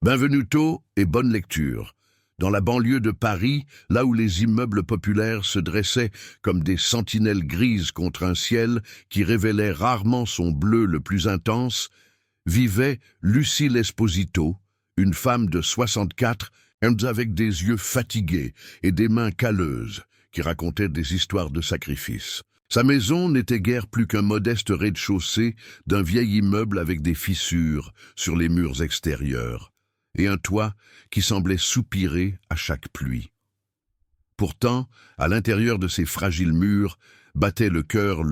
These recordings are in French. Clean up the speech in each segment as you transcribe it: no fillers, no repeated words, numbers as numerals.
Benvenuto et bonne lecture. Dans la banlieue de Paris, là où les immeubles populaires se dressaient comme des sentinelles grises contre un ciel qui révélait rarement son bleu le plus intense, vivait Lucile Esposito, une femme de 64 ans avec des yeux fatigués et des mains calleuses qui racontaient des histoires de sacrifice. Sa maison n'était guère plus qu'un modeste rez-de-chaussée d'un vieil immeuble avec des fissures sur les murs extérieurs et un toit qui semblait soupirer à chaque pluie. Pourtant, à l'intérieur de ces fragiles murs, battait le cœur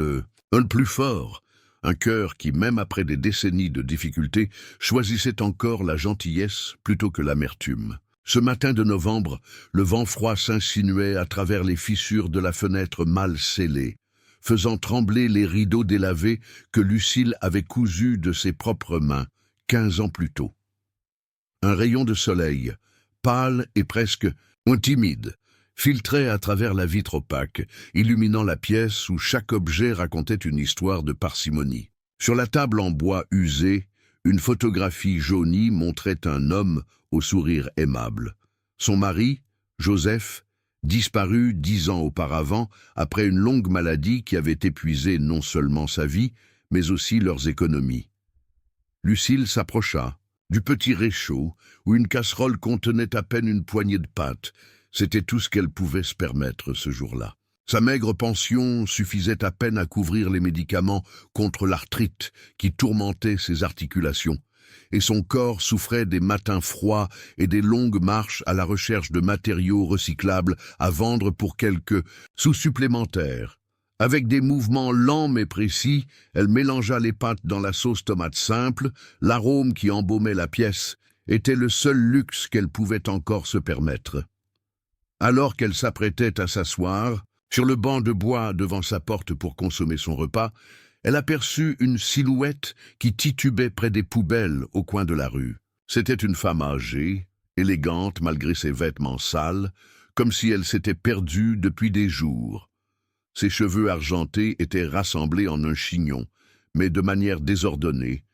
un plus fort, un cœur qui, même après des décennies de difficultés, choisissait encore la gentillesse plutôt que l'amertume. Ce matin de novembre, le vent froid s'insinuait à travers les fissures de la fenêtre mal scellée, faisant trembler les rideaux délavés que Lucile avait cousus de ses propres mains 15 ans plus tôt. Un rayon de soleil, pâle et presque timide, filtrait à travers la vitre opaque, illuminant la pièce où chaque objet racontait une histoire de parcimonie. Sur la table en bois usé, une photographie jaunie montrait un homme au sourire aimable. Son mari, Joseph, disparu 10 ans auparavant après une longue maladie qui avait épuisé non seulement sa vie, mais aussi leurs économies. Lucile s'approcha du petit réchaud où une casserole contenait à peine une poignée de pâtes. C'était tout ce qu'elle pouvait se permettre ce jour-là. Sa maigre pension suffisait à peine à couvrir les médicaments contre l'arthrite qui tourmentait ses articulations, et son corps souffrait des matins froids et des longues marches à la recherche de matériaux recyclables à vendre pour quelques sous supplémentaires. Avec des mouvements lents mais précis, elle mélangea les pâtes dans la sauce tomate simple. L'arôme qui embaumait la pièce était le seul luxe qu'elle pouvait encore se permettre. Alors qu'elle s'apprêtait à s'asseoir, sur le banc de bois devant sa porte pour consommer son repas, elle aperçut une silhouette qui titubait près des poubelles au coin de la rue. C'était une femme âgée, élégante malgré ses vêtements sales, comme si elle s'était perdue depuis des jours. Ses cheveux argentés étaient rassemblés en un chignon, mais de manière désordonnée,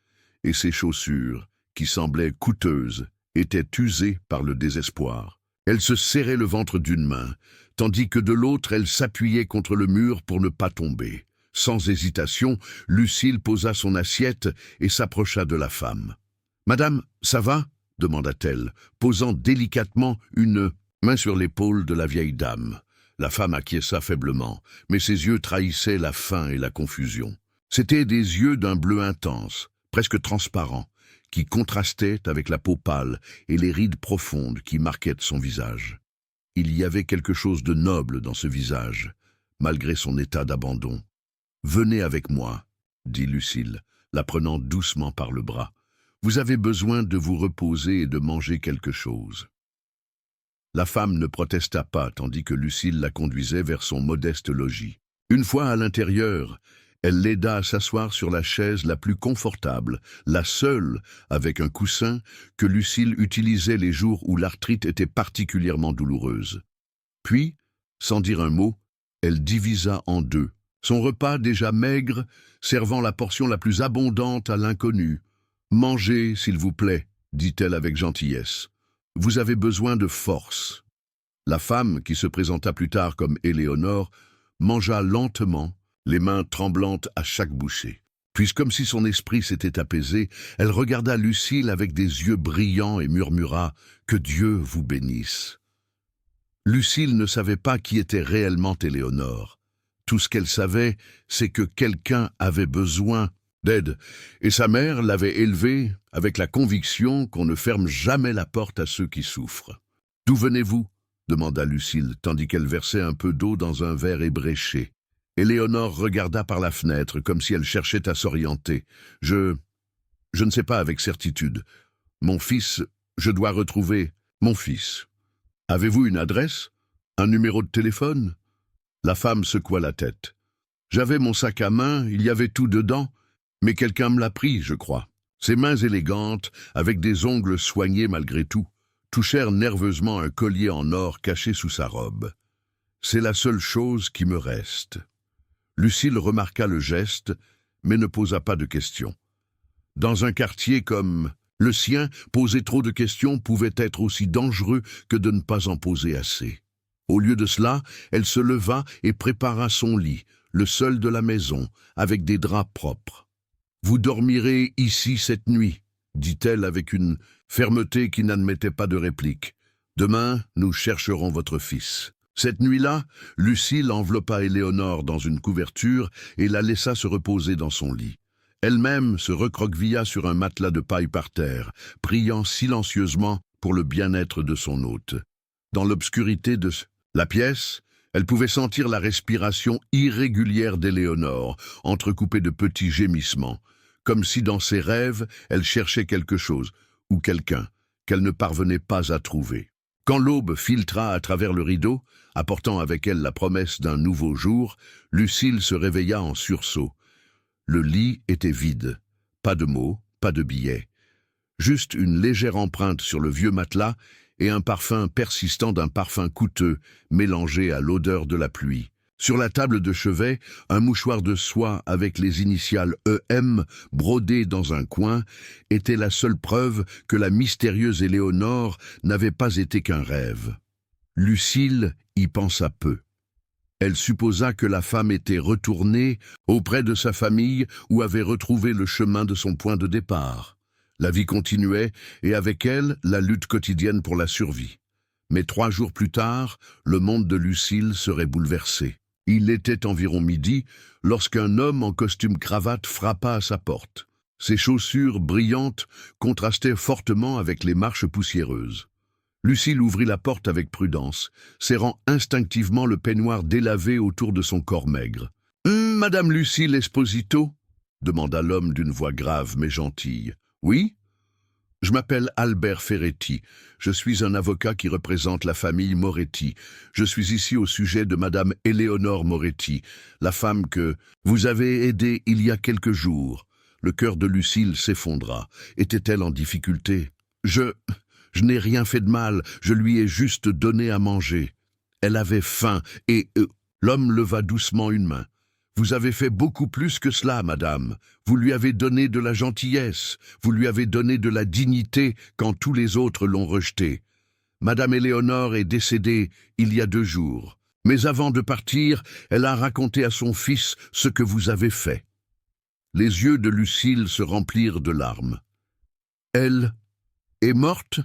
et ses chaussures, qui semblaient coûteuses, étaient usées par le désespoir. Elle se serrait le ventre d'une main, tandis que de l'autre elle s'appuyait contre le mur pour ne pas tomber. Sans hésitation, Lucile posa son assiette et s'approcha de la femme. « Madame, ça va ?» demanda-t-elle, posant délicatement une main sur l'épaule de la vieille dame. La femme acquiesça faiblement, mais ses yeux trahissaient la faim et la confusion. C'étaient des yeux d'un bleu intense, presque transparent, qui contrastaient avec la peau pâle et les rides profondes qui marquaient son visage. Il y avait quelque chose de noble dans ce visage, malgré son état d'abandon. « Venez avec moi, » dit Lucile, la prenant doucement par le bras. « Vous avez besoin de vous reposer et de manger quelque chose. » La femme ne protesta pas, tandis que Lucile la conduisait vers son modeste logis. Une fois à l'intérieur, elle l'aida à s'asseoir sur la chaise la plus confortable, la seule, avec un coussin, que Lucile utilisait les jours où l'arthrite était particulièrement douloureuse. Puis, sans dire un mot, elle divisa en deux son repas déjà maigre, servant la portion la plus abondante à l'inconnu. « Mangez, s'il vous plaît, » dit-elle avec gentillesse. « Vous avez besoin de force. » La femme, qui se présenta plus tard comme Éléonore, mangea lentement, les mains tremblantes à chaque bouchée. Puis, comme si son esprit s'était apaisé, elle regarda Lucile avec des yeux brillants et murmura « Que Dieu vous bénisse !» Lucile ne savait pas qui était réellement Éléonore. Tout ce qu'elle savait, c'est que quelqu'un avait besoin d'aide, et sa mère l'avait élevée avec la conviction qu'on ne ferme jamais la porte à ceux qui souffrent. « D'où venez-vous » demanda Lucile, tandis qu'elle versait un peu d'eau dans un verre ébréché. Éléonore regarda par la fenêtre, comme si elle cherchait à s'orienter. « Je ne sais pas avec certitude. Mon fils, je dois retrouver mon fils. Avez-vous une adresse? Un numéro de téléphone ?» La femme secoua la tête. « J'avais mon sac à main, il y avait tout dedans, mais quelqu'un me l'a pris, je crois. » Ses mains élégantes, avec des ongles soignés malgré tout, touchèrent nerveusement un collier en or caché sous sa robe. « C'est la seule chose qui me reste. » Lucile remarqua le geste, mais ne posa pas de questions. Dans un quartier comme Le sien, poser trop de questions, pouvait être aussi dangereux que de ne pas en poser assez. Au lieu de cela, elle se leva et prépara son lit, le seul de la maison, avec des draps propres. « Vous dormirez ici cette nuit », dit-elle avec une fermeté qui n'admettait pas de réplique. « Demain, nous chercherons votre fils. » Cette nuit-là, Lucille enveloppa Éléonore dans une couverture et la laissa se reposer dans son lit. Elle-même se recroquevilla sur un matelas de paille par terre, priant silencieusement pour le bien-être de son hôte. Dans l'obscurité de la pièce, elle pouvait sentir la respiration irrégulière d'Éléonore, entrecoupée de petits gémissements, comme si dans ses rêves, elle cherchait quelque chose, ou quelqu'un, qu'elle ne parvenait pas à trouver. Quand l'aube filtra à travers le rideau, apportant avec elle la promesse d'un nouveau jour, Lucille se réveilla en sursaut. Le lit était vide. Pas de mots, pas de billets. Juste une légère empreinte sur le vieux matelas et un parfum persistant d'un parfum coûteux, mélangé à l'odeur de la pluie. Sur la table de chevet, un mouchoir de soie avec les initiales EM brodées dans un coin était la seule preuve que la mystérieuse Éléonore n'avait pas été qu'un rêve. Lucille y pensa peu. Elle supposa que la femme était retournée auprès de sa famille ou avait retrouvé le chemin de son point de départ. La vie continuait et avec elle, la lutte quotidienne pour la survie. Mais 3 jours plus tard, le monde de Lucille serait bouleversé. Il était environ midi lorsqu'un homme en costume cravate frappa à sa porte. Ses chaussures brillantes contrastaient fortement avec les marches poussiéreuses. Lucille ouvrit la porte avec prudence, serrant instinctivement le peignoir délavé autour de son corps maigre. « Madame Lucille Esposito ?» demanda l'homme d'une voix grave mais gentille. « Oui ? Je m'appelle Albert Ferretti. Je suis un avocat qui représente la famille Moretti. Je suis ici au sujet de Madame Éléonore Moretti, la femme que vous avez aidée il y a quelques jours. » Le cœur de Lucille s'effondra. Était-elle en difficulté ? Je n'ai rien fait de mal, je lui ai juste donné à manger. Elle avait faim et... L'homme leva doucement une main. Vous avez fait beaucoup plus que cela, madame. Vous lui avez donné de la gentillesse, vous lui avez donné de la dignité quand tous les autres l'ont rejetée. Madame Éléonore est décédée il y a 2 jours. Mais avant de partir, elle a raconté à son fils ce que vous avez fait. Les yeux de Lucille se remplirent de larmes. Elle est morte ?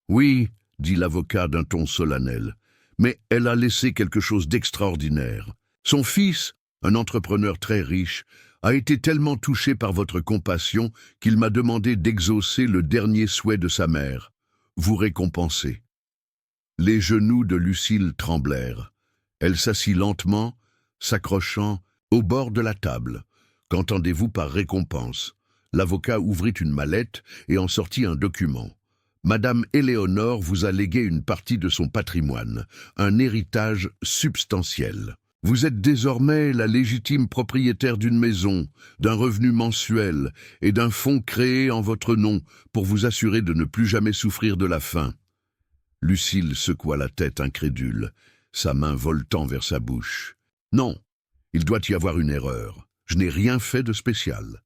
Oui, dit l'avocat d'un ton solennel, mais elle a laissé quelque chose d'extraordinaire. Son fils, un entrepreneur très riche, a été tellement touché par votre compassion qu'il m'a demandé d'exaucer le dernier souhait de sa mère, vous récompenser. Les genoux de Lucille tremblèrent. Elle s'assit lentement, s'accrochant au bord de la table. Qu'entendez-vous par récompense ? L'avocat ouvrit une mallette et en sortit un document. Madame Éléonore vous a légué une partie de son patrimoine, un héritage substantiel. Vous êtes désormais la légitime propriétaire d'une maison, d'un revenu mensuel et d'un fonds créé en votre nom pour vous assurer de ne plus jamais souffrir de la faim. Lucille secoua la tête incrédule, sa main voltant vers sa bouche. Non, il doit y avoir une erreur. Je n'ai rien fait de spécial.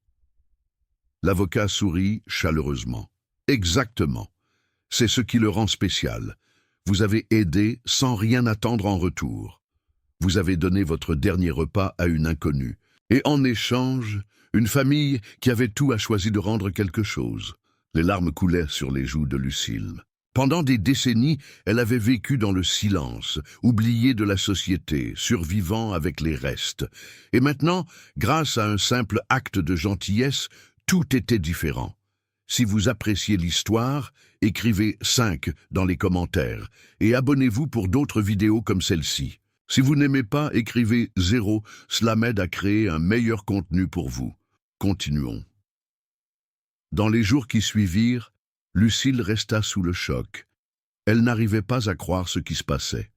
L'avocat sourit chaleureusement. Exactement. C'est ce qui le rend spécial. Vous avez aidé sans rien attendre en retour. Vous avez donné votre dernier repas à une inconnue. Et en échange, une famille qui avait tout a choisi de rendre quelque chose. Les larmes coulaient sur les joues de Lucille. Pendant des décennies, elle avait vécu dans le silence, oubliée de la société, survivant avec les restes. Et maintenant, grâce à un simple acte de gentillesse, tout était différent. Si vous appréciez l'histoire, écrivez 5 dans les commentaires et abonnez-vous pour d'autres vidéos comme celle-ci. Si vous n'aimez pas, écrivez 0, cela m'aide à créer un meilleur contenu pour vous. Continuons. Dans les jours qui suivirent, Lucille resta sous le choc. Elle n'arrivait pas à croire ce qui se passait.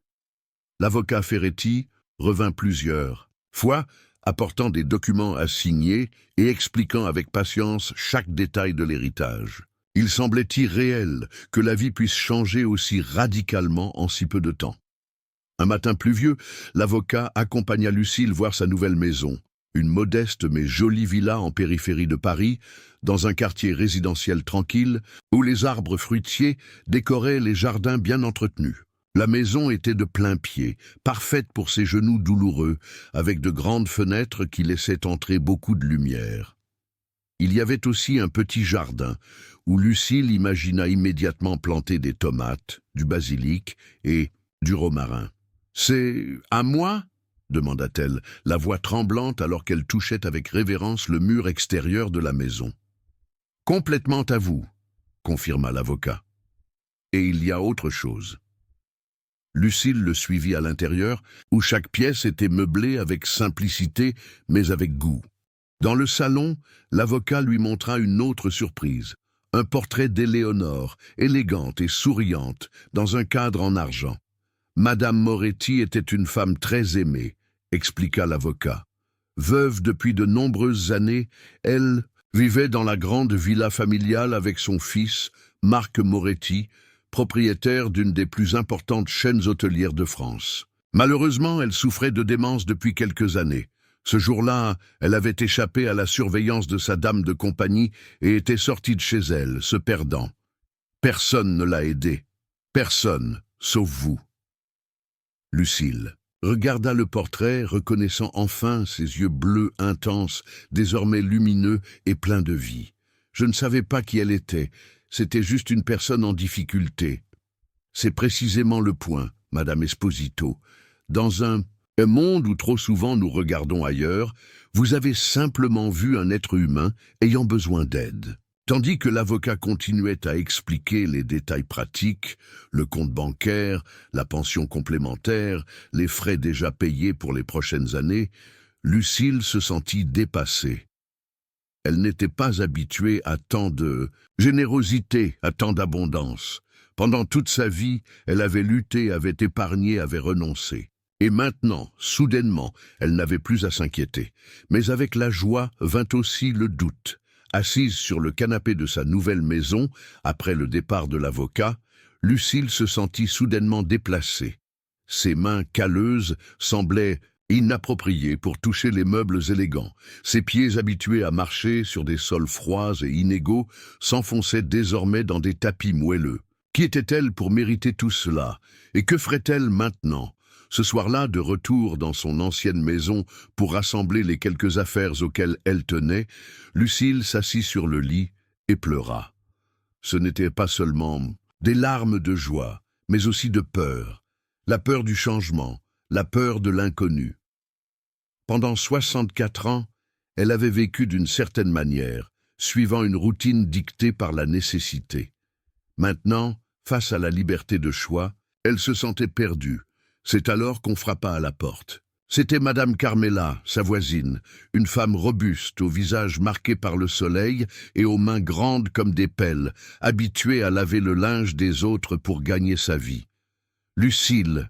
L'avocat Ferretti revint plusieurs fois, apportant des documents à signer et expliquant avec patience chaque détail de l'héritage. Il semblait irréel que la vie puisse changer aussi radicalement en si peu de temps. Un matin pluvieux, l'avocat accompagna Lucille voir sa nouvelle maison. Une modeste mais jolie villa en périphérie de Paris, dans un quartier résidentiel tranquille, où les arbres fruitiers décoraient les jardins bien entretenus. La maison était de plain-pied, parfaite pour ses genoux douloureux, avec de grandes fenêtres qui laissaient entrer beaucoup de lumière. Il y avait aussi un petit jardin, où Lucile imagina immédiatement planter des tomates, du basilic et du romarin. « C'est à moi ?» demanda-t-elle, la voix tremblante alors qu'elle touchait avec révérence le mur extérieur de la maison. « Complètement à vous, » confirma l'avocat. « Et il y a autre chose. » Lucile le suivit à l'intérieur, où chaque pièce était meublée avec simplicité, mais avec goût. Dans le salon, l'avocat lui montra une autre surprise. Un portrait d'Éléonore, élégante et souriante, dans un cadre en argent. Madame Moretti était une femme très aimée, expliqua l'avocat. Veuve depuis de nombreuses années, elle vivait dans la grande villa familiale avec son fils, Marc Moretti, propriétaire d'une des plus importantes chaînes hôtelières de France. Malheureusement, elle souffrait de démence depuis quelques années. Ce jour-là, elle avait échappé à la surveillance de sa dame de compagnie et était sortie de chez elle, se perdant. Personne ne l'a aidée. Personne, sauf vous. Lucile regarda le portrait, reconnaissant enfin ses yeux bleus intenses, désormais lumineux et pleins de vie. Je ne savais pas qui elle était, c'était juste une personne en difficulté. C'est précisément le point, Madame Esposito. Dans un monde où trop souvent nous regardons ailleurs, vous avez simplement vu un être humain ayant besoin d'aide. Tandis que l'avocat continuait à expliquer les détails pratiques, le compte bancaire, la pension complémentaire, les frais déjà payés pour les prochaines années, Lucile se sentit dépassée. Elle n'était pas habituée à tant de générosité, à tant d'abondance. Pendant toute sa vie, elle avait lutté, avait épargné, avait renoncé. Et maintenant, soudainement, elle n'avait plus à s'inquiéter. Mais avec la joie vint aussi le doute. Assise sur le canapé de sa nouvelle maison, après le départ de l'avocat, Lucile se sentit soudainement déplacée. Ses mains calleuses semblaient inappropriées pour toucher les meubles élégants. Ses pieds habitués à marcher sur des sols froids et inégaux s'enfonçaient désormais dans des tapis moelleux. Qui était-elle pour mériter tout cela? Et que ferait-elle maintenant? Ce soir-là, de retour dans son ancienne maison pour rassembler les quelques affaires auxquelles elle tenait, Lucile s'assit sur le lit et pleura. Ce n'était pas seulement des larmes de joie, mais aussi de peur. La peur du changement, la peur de l'inconnu. Pendant 64 ans, elle avait vécu d'une certaine manière, suivant une routine dictée par la nécessité. Maintenant, face à la liberté de choix, elle se sentait perdue. C'est alors qu'on frappa à la porte. C'était Madame Carmela, sa voisine, une femme robuste, au visage marqué par le soleil et aux mains grandes comme des pelles, habituée à laver le linge des autres pour gagner sa vie. « Lucile,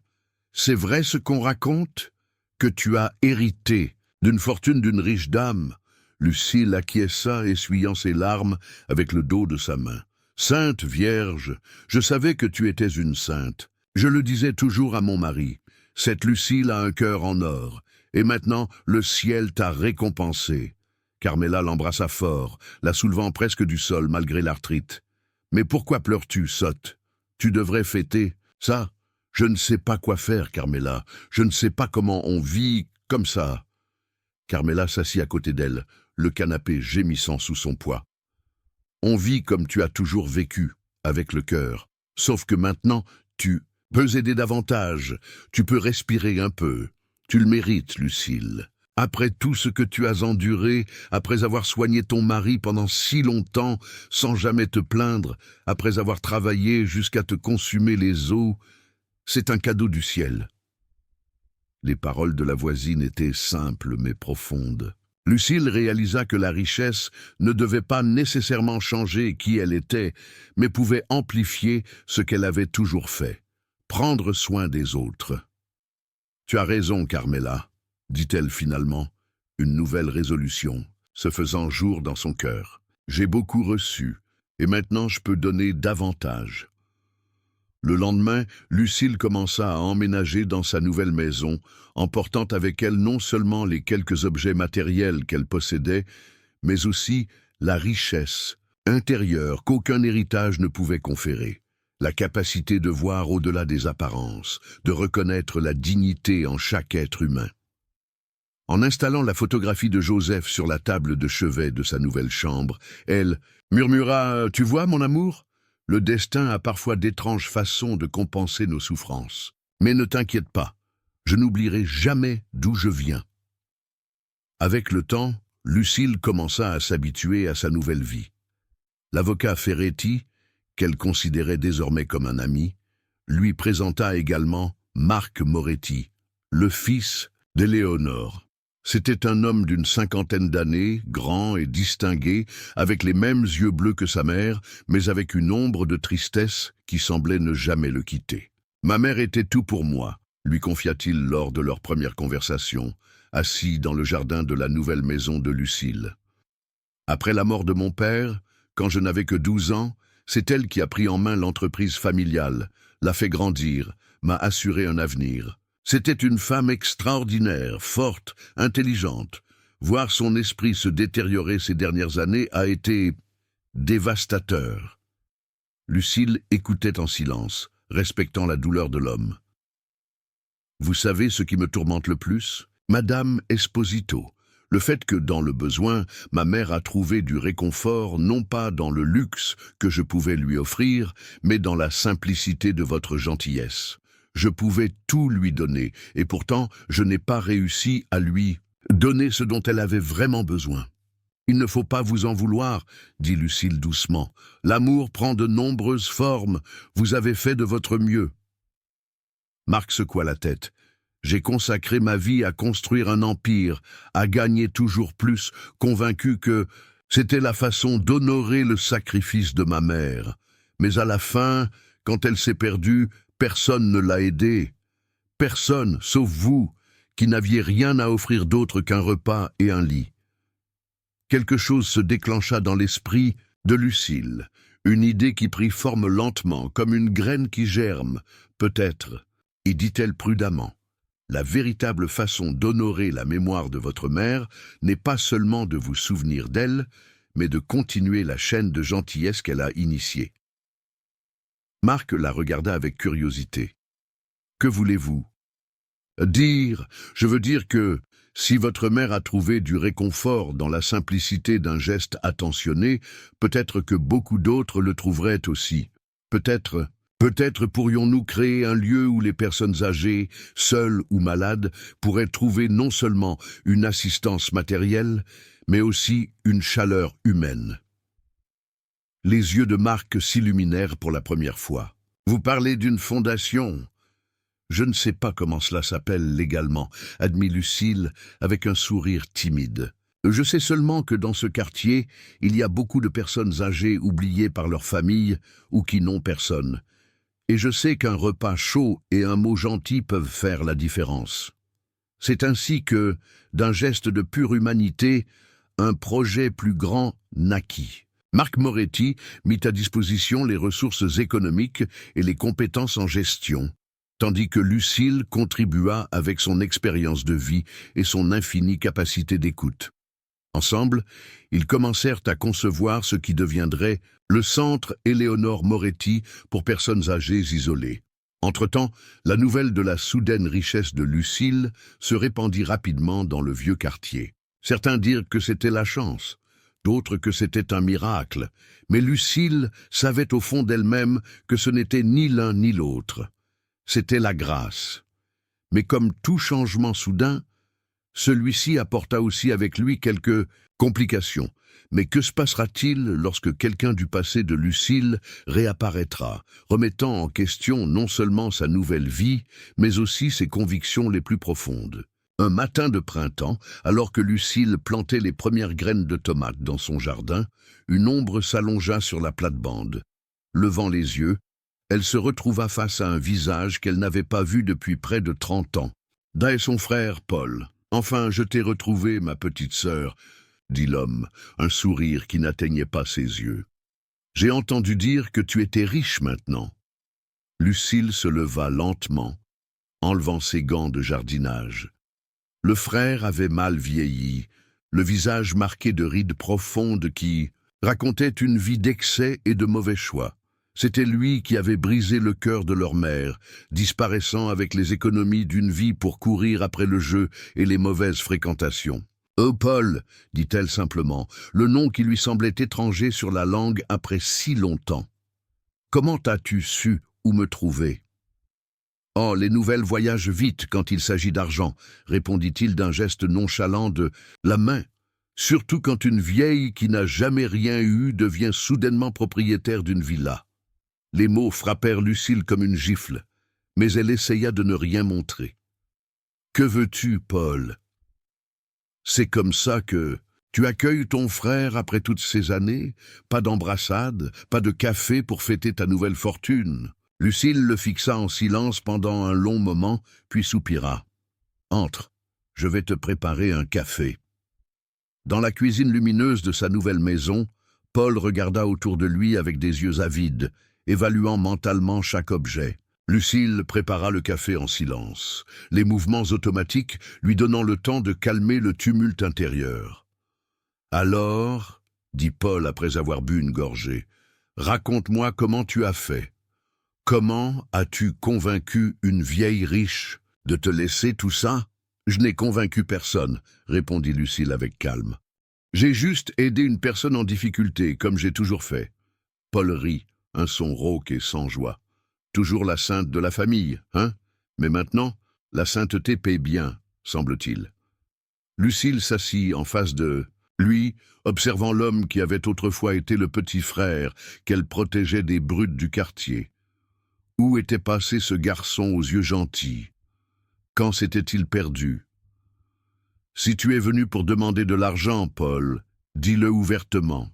c'est vrai ce qu'on raconte? Que tu as hérité d'une fortune d'une riche dame ?» Lucile acquiesça, essuyant ses larmes avec le dos de sa main. « Sainte Vierge, je savais que tu étais une sainte. Je le disais toujours à mon mari, cette Lucile a un cœur en or, et maintenant le ciel t'a récompensé. » Carmela l'embrassa fort, la soulevant presque du sol malgré l'arthrite. « Mais pourquoi pleures-tu, sotte? Tu devrais fêter. Ça, je ne sais pas quoi faire, Carmela. Je ne sais pas comment on vit comme ça. » Carmela s'assit à côté d'elle, le canapé gémissant sous son poids. « On vit comme tu as toujours vécu, avec le cœur. Sauf que maintenant, tu peux aider davantage, tu peux respirer un peu. Tu le mérites, Lucile. Après tout ce que tu as enduré, après avoir soigné ton mari pendant si longtemps, sans jamais te plaindre, après avoir travaillé jusqu'à te consumer les os, c'est un cadeau du ciel. » Les paroles de la voisine étaient simples mais profondes. Lucile réalisa que la richesse ne devait pas nécessairement changer qui elle était, mais pouvait amplifier ce qu'elle avait toujours fait. Prendre soin des autres. « Tu as raison, Carmela, » dit-elle finalement, une nouvelle résolution, se faisant jour dans son cœur. « J'ai beaucoup reçu, et maintenant je peux donner davantage. » Le lendemain, Lucille commença à emménager dans sa nouvelle maison, emportant avec elle non seulement les quelques objets matériels qu'elle possédait, mais aussi la richesse intérieure qu'aucun héritage ne pouvait conférer, la capacité de voir au-delà des apparences, de reconnaître la dignité en chaque être humain. En installant la photographie de Joseph sur la table de chevet de sa nouvelle chambre, elle murmura « Tu vois, mon amour ? Le destin a parfois d'étranges façons de compenser nos souffrances. Mais ne t'inquiète pas, je n'oublierai jamais d'où je viens. » Avec le temps, Lucille commença à s'habituer à sa nouvelle vie. L'avocat Ferretti, qu'elle considérait désormais comme un ami, lui présenta également Marc Moretti, le fils d'Éléonore. C'était un homme d'une cinquantaine d'années, grand et distingué, avec les mêmes yeux bleus que sa mère, mais avec une ombre de tristesse qui semblait ne jamais le quitter. « Ma mère était tout pour moi », lui confia-t-il lors de leur première conversation, assis dans le jardin de la nouvelle maison de Lucille. « Après la mort de mon père, quand je n'avais que 12 ans, c'est elle qui a pris en main l'entreprise familiale, l'a fait grandir, m'a assuré un avenir. C'était une femme extraordinaire, forte, intelligente. Voir son esprit se détériorer ces dernières années a été dévastateur. » Lucille écoutait en silence, respectant la douleur de l'homme. « Vous savez ce qui me tourmente le plus, Madame Esposito, le fait que, dans le besoin, ma mère a trouvé du réconfort non pas dans le luxe que je pouvais lui offrir, mais dans la simplicité de votre gentillesse. Je pouvais tout lui donner, et pourtant je n'ai pas réussi à lui donner ce dont elle avait vraiment besoin. » « Il ne faut pas vous en vouloir, » dit Lucille doucement. « L'amour prend de nombreuses formes, vous avez fait de votre mieux. » Marc secoua la tête. « J'ai consacré ma vie à construire un empire, à gagner toujours plus, convaincu que c'était la façon d'honorer le sacrifice de ma mère. Mais à la fin, quand elle s'est perdue, personne ne l'a aidée. Personne, sauf vous, qui n'aviez rien à offrir d'autre qu'un repas et un lit. » Quelque chose se déclencha dans l'esprit de Lucille, une idée qui prit forme lentement, comme une graine qui germe, peut-être, et dit-elle prudemment. La véritable façon d'honorer la mémoire de votre mère n'est pas seulement de vous souvenir d'elle, mais de continuer la chaîne de gentillesse qu'elle a initiée. Marc la regarda avec curiosité. « Que voulez-vous » ?»« Dire, je veux dire que, si votre mère a trouvé du réconfort dans la simplicité d'un geste attentionné, peut-être que beaucoup d'autres le trouveraient aussi. Peut-être pourrions-nous créer un lieu où les personnes âgées, seules ou malades, pourraient trouver non seulement une assistance matérielle, mais aussi une chaleur humaine. » Les yeux de Marc s'illuminèrent pour la première fois. « Vous parlez d'une fondation ? » « Je ne sais pas comment cela s'appelle légalement, » admit Lucille avec un sourire timide. « Je sais seulement que dans ce quartier, il y a beaucoup de personnes âgées oubliées par leur famille ou qui n'ont personne. Et je sais qu'un repas chaud et un mot gentil peuvent faire la différence. C'est ainsi que, d'un geste de pure humanité, un projet plus grand naquit. Marc Moretti mit à disposition les ressources économiques et les compétences en gestion, tandis que Lucille contribua avec son expérience de vie et son infinie capacité d'écoute. Ensemble, ils commencèrent à concevoir ce qui deviendrait le centre Éléonore Moretti pour personnes âgées isolées. Entre-temps, la nouvelle de la soudaine richesse de Lucille se répandit rapidement dans le vieux quartier. Certains dirent que c'était la chance, d'autres que c'était un miracle, mais Lucille savait au fond d'elle-même que ce n'était ni l'un ni l'autre. C'était la grâce. Mais comme tout changement soudain, celui-ci apporta aussi avec lui quelques complications. Mais que se passera-t-il lorsque quelqu'un du passé de Lucille réapparaîtra, remettant en question non seulement sa nouvelle vie, mais aussi ses convictions les plus profondes? Un matin de printemps, alors que Lucille plantait les premières graines de tomates dans son jardin, une ombre s'allongea sur la plate-bande. Levant les yeux, elle se retrouva face à un visage qu'elle n'avait pas vu depuis près de 30 ans. « Da et son frère, Paul. Enfin, je t'ai retrouvé, ma petite sœur, » dit l'homme, un sourire qui n'atteignait pas ses yeux. « J'ai entendu dire que tu étais riche maintenant. » Lucille se leva lentement, enlevant ses gants de jardinage. Le frère avait mal vieilli, le visage marqué de rides profondes qui racontaient une vie d'excès et de mauvais choix. C'était lui qui avait brisé le cœur de leur mère, disparaissant avec les économies d'une vie pour courir après le jeu et les mauvaises fréquentations. « Oh, Paul !» dit-elle simplement, le nom qui lui semblait étranger sur la langue après si longtemps. « Comment as-tu su où me trouver ?»« Oh, les nouvelles voyagent vite quand il s'agit d'argent, » répondit-il d'un geste nonchalant de la main. Surtout quand une vieille qui n'a jamais rien eu devient soudainement propriétaire d'une villa. Les mots frappèrent Lucille comme une gifle, mais elle essaya de ne rien montrer. « Que veux-tu, Paul ? C'est comme ça que tu accueilles ton frère après toutes ces années? Pas d'embrassade, pas de café pour fêter ta nouvelle fortune ?» Lucille le fixa en silence pendant un long moment, puis soupira. « Entre, je vais te préparer un café. » Dans la cuisine lumineuse de sa nouvelle maison, Paul regarda autour de lui avec des yeux avides, évaluant mentalement chaque objet. Lucille prépara le café en silence, les mouvements automatiques lui donnant le temps de calmer le tumulte intérieur. « Alors, » dit Paul après avoir bu une gorgée, « raconte-moi comment tu as fait. Comment as-tu convaincu une vieille riche de te laisser tout ça ?»« Je n'ai convaincu personne, » répondit Lucille avec calme. « J'ai juste aidé une personne en difficulté, comme j'ai toujours fait. » Paul rit, un son rauque et sans joie. « Toujours la sainte de la famille, hein? Mais maintenant, la sainteté paie bien, semble-t-il. » Lucille s'assit en face de lui, observant l'homme qui avait autrefois été le petit frère qu'elle protégeait des brutes du quartier. Où était passé ce garçon aux yeux gentils? Quand s'était-il perdu? « Si tu es venu pour demander de l'argent, Paul, dis-le ouvertement. »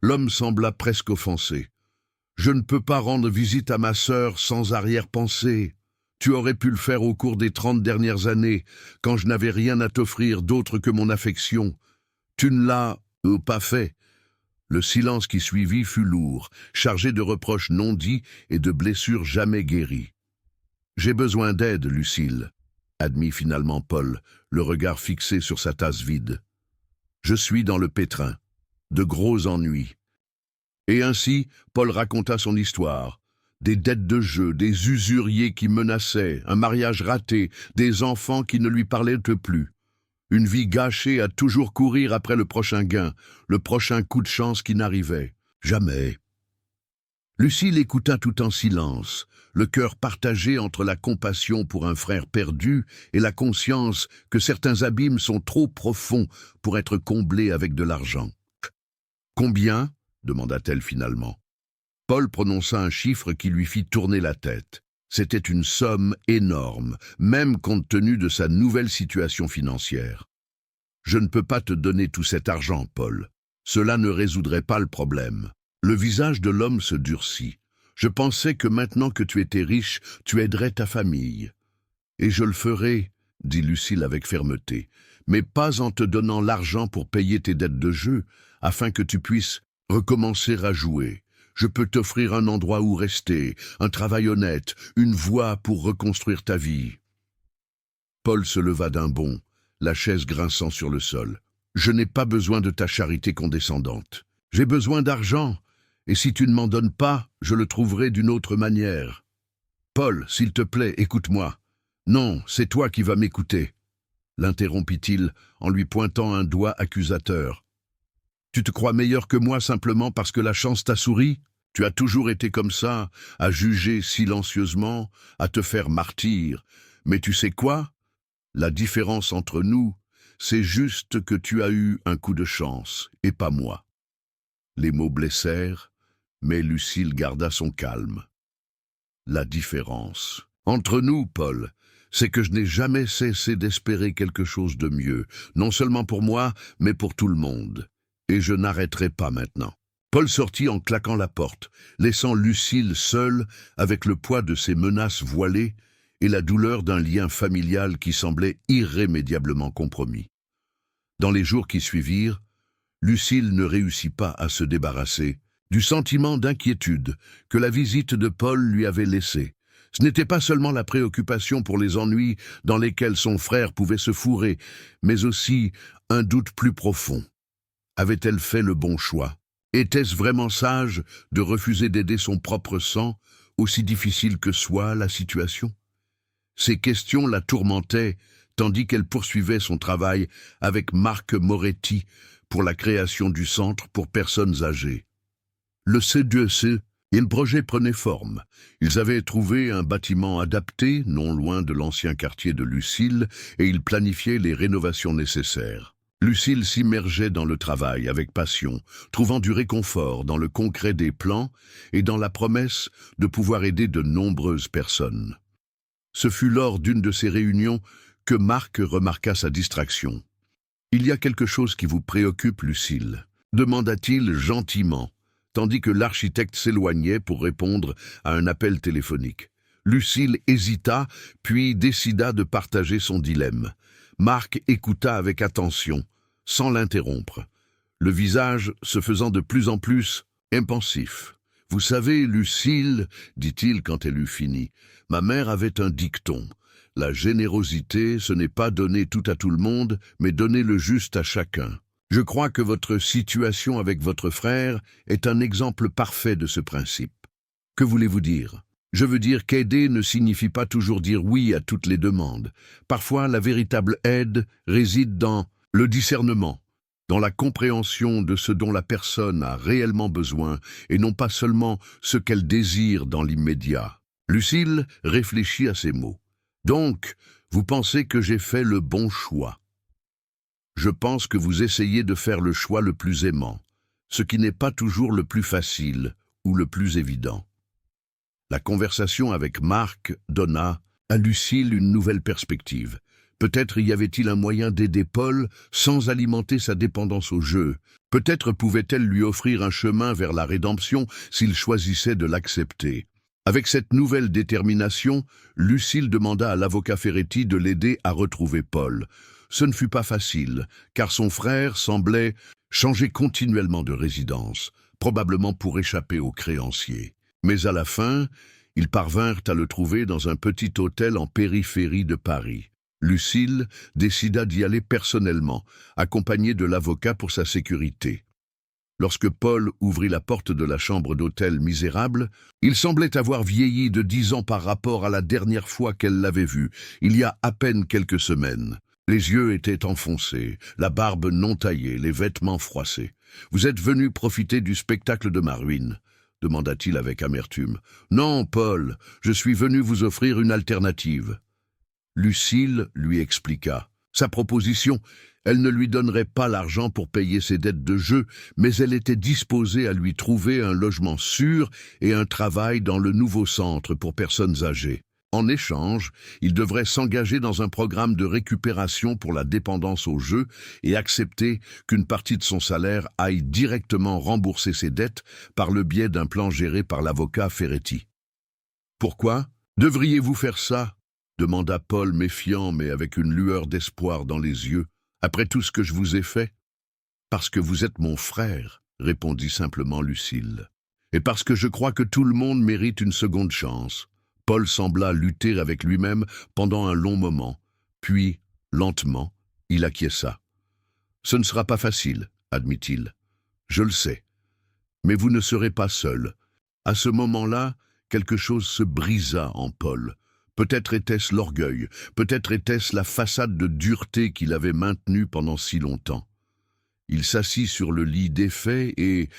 L'homme sembla presque offensé. « Je ne peux pas rendre visite à ma sœur sans arrière-pensée. Tu aurais pu le faire au cours des 30 dernières années, quand je n'avais rien à t'offrir d'autre que mon affection. Tu ne l'as pas fait. » Le silence qui suivit fut lourd, chargé de reproches non dits et de blessures jamais guéries. « J'ai besoin d'aide, Lucille, » admit finalement Paul, le regard fixé sur sa tasse vide. « Je suis dans le pétrin, de gros ennuis. » Et ainsi, Paul raconta son histoire. Des dettes de jeu, des usuriers qui menaçaient, un mariage raté, des enfants qui ne lui parlaient plus. Une vie gâchée à toujours courir après le prochain gain, le prochain coup de chance qui n'arrivait jamais. Lucille écouta tout en silence, le cœur partagé entre la compassion pour un frère perdu et la conscience que certains abîmes sont trop profonds pour être comblés avec de l'argent. « Combien ?» demanda-t-elle finalement. Paul prononça un chiffre qui lui fit tourner la tête. C'était une somme énorme, même compte tenu de sa nouvelle situation financière. « Je ne peux pas te donner tout cet argent, Paul. Cela ne résoudrait pas le problème. » Le visage de l'homme se durcit. « Je pensais que maintenant que tu étais riche, tu aiderais ta famille. »« Et je le ferai, » dit Lucille avec fermeté, « mais pas en te donnant l'argent pour payer tes dettes de jeu, afin que tu puisses recommencer à jouer. Je peux t'offrir un endroit où rester, un travail honnête, une voie pour reconstruire ta vie. » Paul se leva d'un bond, la chaise grinçant sur le sol. « Je n'ai pas besoin de ta charité condescendante. J'ai besoin d'argent, et si tu ne m'en donnes pas, je le trouverai d'une autre manière. Paul, s'il te plaît, écoute-moi. Non, c'est toi qui vas m'écouter. » L'interrompit-il en lui pointant un doigt accusateur. « Tu te crois meilleur que moi simplement parce que la chance t'a souri? Tu as toujours été comme ça, à juger silencieusement, à te faire martyr. Mais tu sais quoi? La différence entre nous, c'est juste que tu as eu un coup de chance, et pas moi. » Les mots blessèrent, mais Lucille garda son calme. « La différence. Entre nous, Paul, c'est que je n'ai jamais cessé d'espérer quelque chose de mieux, non seulement pour moi, mais pour tout le monde. Et je n'arrêterai pas maintenant. » Paul sortit en claquant la porte, laissant Lucille seule avec le poids de ses menaces voilées et la douleur d'un lien familial qui semblait irrémédiablement compromis. Dans les jours qui suivirent, Lucille ne réussit pas à se débarrasser du sentiment d'inquiétude que la visite de Paul lui avait laissé. Ce n'était pas seulement la préoccupation pour les ennuis dans lesquels son frère pouvait se fourrer, mais aussi un doute plus profond. Avait-elle fait le bon choix? Était-ce vraiment sage de refuser d'aider son propre sang, aussi difficile que soit la situation? Ces questions la tourmentaient, tandis qu'elle poursuivait son travail avec Marc Moretti pour la création du Centre pour personnes âgées. Le C2C, le projet prenait forme. Ils avaient trouvé un bâtiment adapté, non loin de l'ancien quartier de Lucille, et ils planifiaient les rénovations nécessaires. Lucille s'immergeait dans le travail avec passion, trouvant du réconfort dans le concret des plans et dans la promesse de pouvoir aider de nombreuses personnes. Ce fut lors d'une de ces réunions que Marc remarqua sa distraction. « Il y a quelque chose qui vous préoccupe, Lucille ?» demanda-t-il gentiment, tandis que l'architecte s'éloignait pour répondre à un appel téléphonique. Lucille hésita, puis décida de partager son dilemme. Marc écouta avec attention, sans l'interrompre, le visage se faisant de plus en plus impensif. « Vous savez, Lucille, dit-il quand elle eut fini, ma mère avait un dicton. La générosité, ce n'est pas donner tout à tout le monde, mais donner le juste à chacun. Je crois que votre situation avec votre frère est un exemple parfait de ce principe. Que voulez-vous dire ? Je veux dire qu'aider ne signifie pas toujours dire oui à toutes les demandes. Parfois, la véritable aide réside dans le discernement, dans la compréhension de ce dont la personne a réellement besoin et non pas seulement ce qu'elle désire dans l'immédiat. » Lucille réfléchit à ces mots. « Donc, vous pensez que j'ai fait le bon choix ? Je pense que vous essayez de faire le choix le plus aimant, ce qui n'est pas toujours le plus facile ou le plus évident. » La conversation avec Marc donna à Lucille une nouvelle perspective. Peut-être y avait-il un moyen d'aider Paul sans alimenter sa dépendance au jeu. Peut-être pouvait-elle lui offrir un chemin vers la rédemption s'il choisissait de l'accepter. Avec cette nouvelle détermination, Lucille demanda à l'avocat Ferretti de l'aider à retrouver Paul. Ce ne fut pas facile, car son frère semblait changer continuellement de résidence, probablement pour échapper aux créanciers. Mais à la fin, ils parvinrent à le trouver dans un petit hôtel en périphérie de Paris. Lucille décida d'y aller personnellement, accompagnée de l'avocat pour sa sécurité. Lorsque Paul ouvrit la porte de la chambre d'hôtel misérable, il semblait avoir vieilli de 10 ans par rapport à la dernière fois qu'elle l'avait vu, il y a à peine quelques semaines. Les yeux étaient enfoncés, la barbe non taillée, les vêtements froissés. « Vous êtes venu profiter du spectacle de ma ruine ?» demanda-t-il avec amertume. « Non, Paul, je suis venu vous offrir une alternative. » Lucille lui expliqua. Sa proposition, elle ne lui donnerait pas l'argent pour payer ses dettes de jeu, mais elle était disposée à lui trouver un logement sûr et un travail dans le nouveau centre pour personnes âgées. En échange, il devrait s'engager dans un programme de récupération pour la dépendance au jeu et accepter qu'une partie de son salaire aille directement rembourser ses dettes par le biais d'un plan géré par l'avocat Ferretti. « Pourquoi devriez-vous faire ça ?» demanda Paul méfiant mais avec une lueur d'espoir dans les yeux. « Après tout ce que je vous ai fait ?»« Parce que vous êtes mon frère, » répondit simplement Lucille. « Et parce que je crois que tout le monde mérite une seconde chance. » Paul sembla lutter avec lui-même pendant un long moment. Puis, lentement, il acquiesça. « Ce ne sera pas facile, » admit-il. « Je le sais. Mais vous ne serez pas seul. » À ce moment-là, quelque chose se brisa en Paul. Peut-être était-ce l'orgueil, peut-être était-ce la façade de dureté qu'il avait maintenue pendant si longtemps. Il s'assit sur le lit défait et,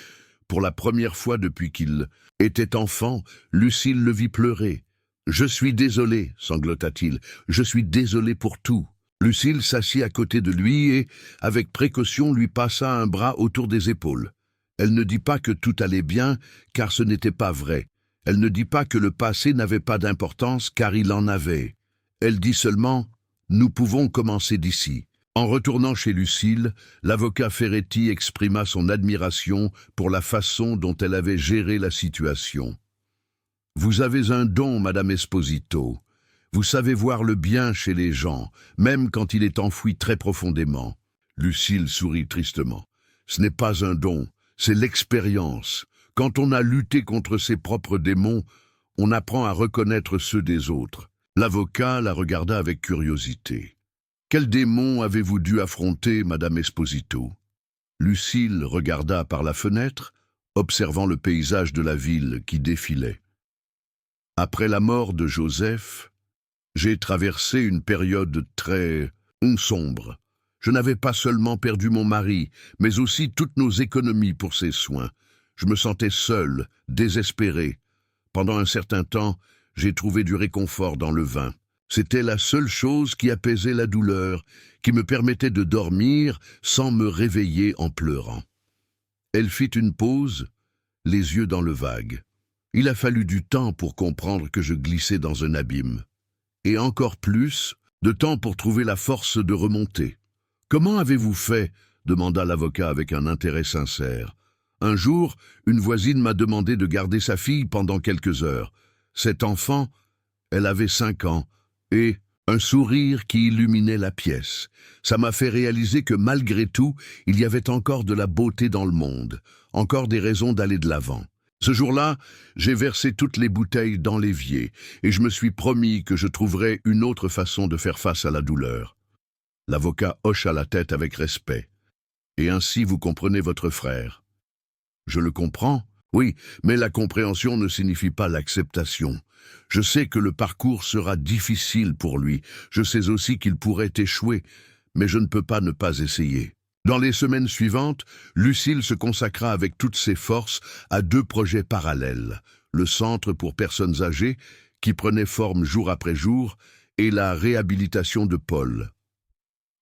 pour la première fois depuis qu'il était enfant, Lucille le vit pleurer. « Je suis désolé, » sanglota-t-il, « je suis désolé pour tout. » Lucille s'assit à côté de lui et, avec précaution, lui passa un bras autour des épaules. Elle ne dit pas que tout allait bien, car ce n'était pas vrai. Elle ne dit pas que le passé n'avait pas d'importance, car il en avait. Elle dit seulement « Nous pouvons commencer d'ici ». En retournant chez Lucille, l'avocat Ferretti exprima son admiration pour la façon dont elle avait géré la situation. « Vous avez un don, Madame Esposito. Vous savez voir le bien chez les gens, même quand il est enfoui très profondément. » Lucille sourit tristement. « Ce n'est pas un don, c'est l'expérience. Quand on a lutté contre ses propres démons, on apprend à reconnaître ceux des autres. L'avocat la regarda avec curiosité. « Quel démon avez-vous dû affronter, Madame Esposito ?» Lucile regarda par la fenêtre, observant le paysage de la ville qui défilait. « Après la mort de Joseph, j'ai traversé une période très sombre. Je n'avais pas seulement perdu mon mari, mais aussi toutes nos économies pour ses soins. Je me sentais seul, désespéré. Pendant un certain temps, j'ai trouvé du réconfort dans le vin. C'était la seule chose qui apaisait la douleur, qui me permettait de dormir sans me réveiller en pleurant. » Elle fit une pause, les yeux dans le vague. Il a fallu du temps pour comprendre que je glissais dans un abîme. Et encore plus, de temps pour trouver la force de remonter. « Comment avez-vous fait ?» demanda l'avocat avec un intérêt sincère. « Un jour, une voisine m'a demandé de garder sa fille pendant quelques heures. Cet enfant, elle avait 5 ans, et un sourire qui illuminait la pièce. Ça m'a fait réaliser que malgré tout, il y avait encore de la beauté dans le monde, encore des raisons d'aller de l'avant. Ce jour-là, j'ai versé toutes les bouteilles dans l'évier, et je me suis promis que je trouverais une autre façon de faire face à la douleur. » L'avocat hocha la tête avec respect. « Et ainsi vous comprenez votre frère. » « Je le comprends, oui, mais la compréhension ne signifie pas l'acceptation. Je sais que le parcours sera difficile pour lui. Je sais aussi qu'il pourrait échouer, mais je ne peux pas ne pas essayer. » Dans les semaines suivantes, Lucile se consacra avec toutes ses forces à 2 projets parallèles. Le centre pour personnes âgées, qui prenait forme jour après jour, et la réhabilitation de Paul.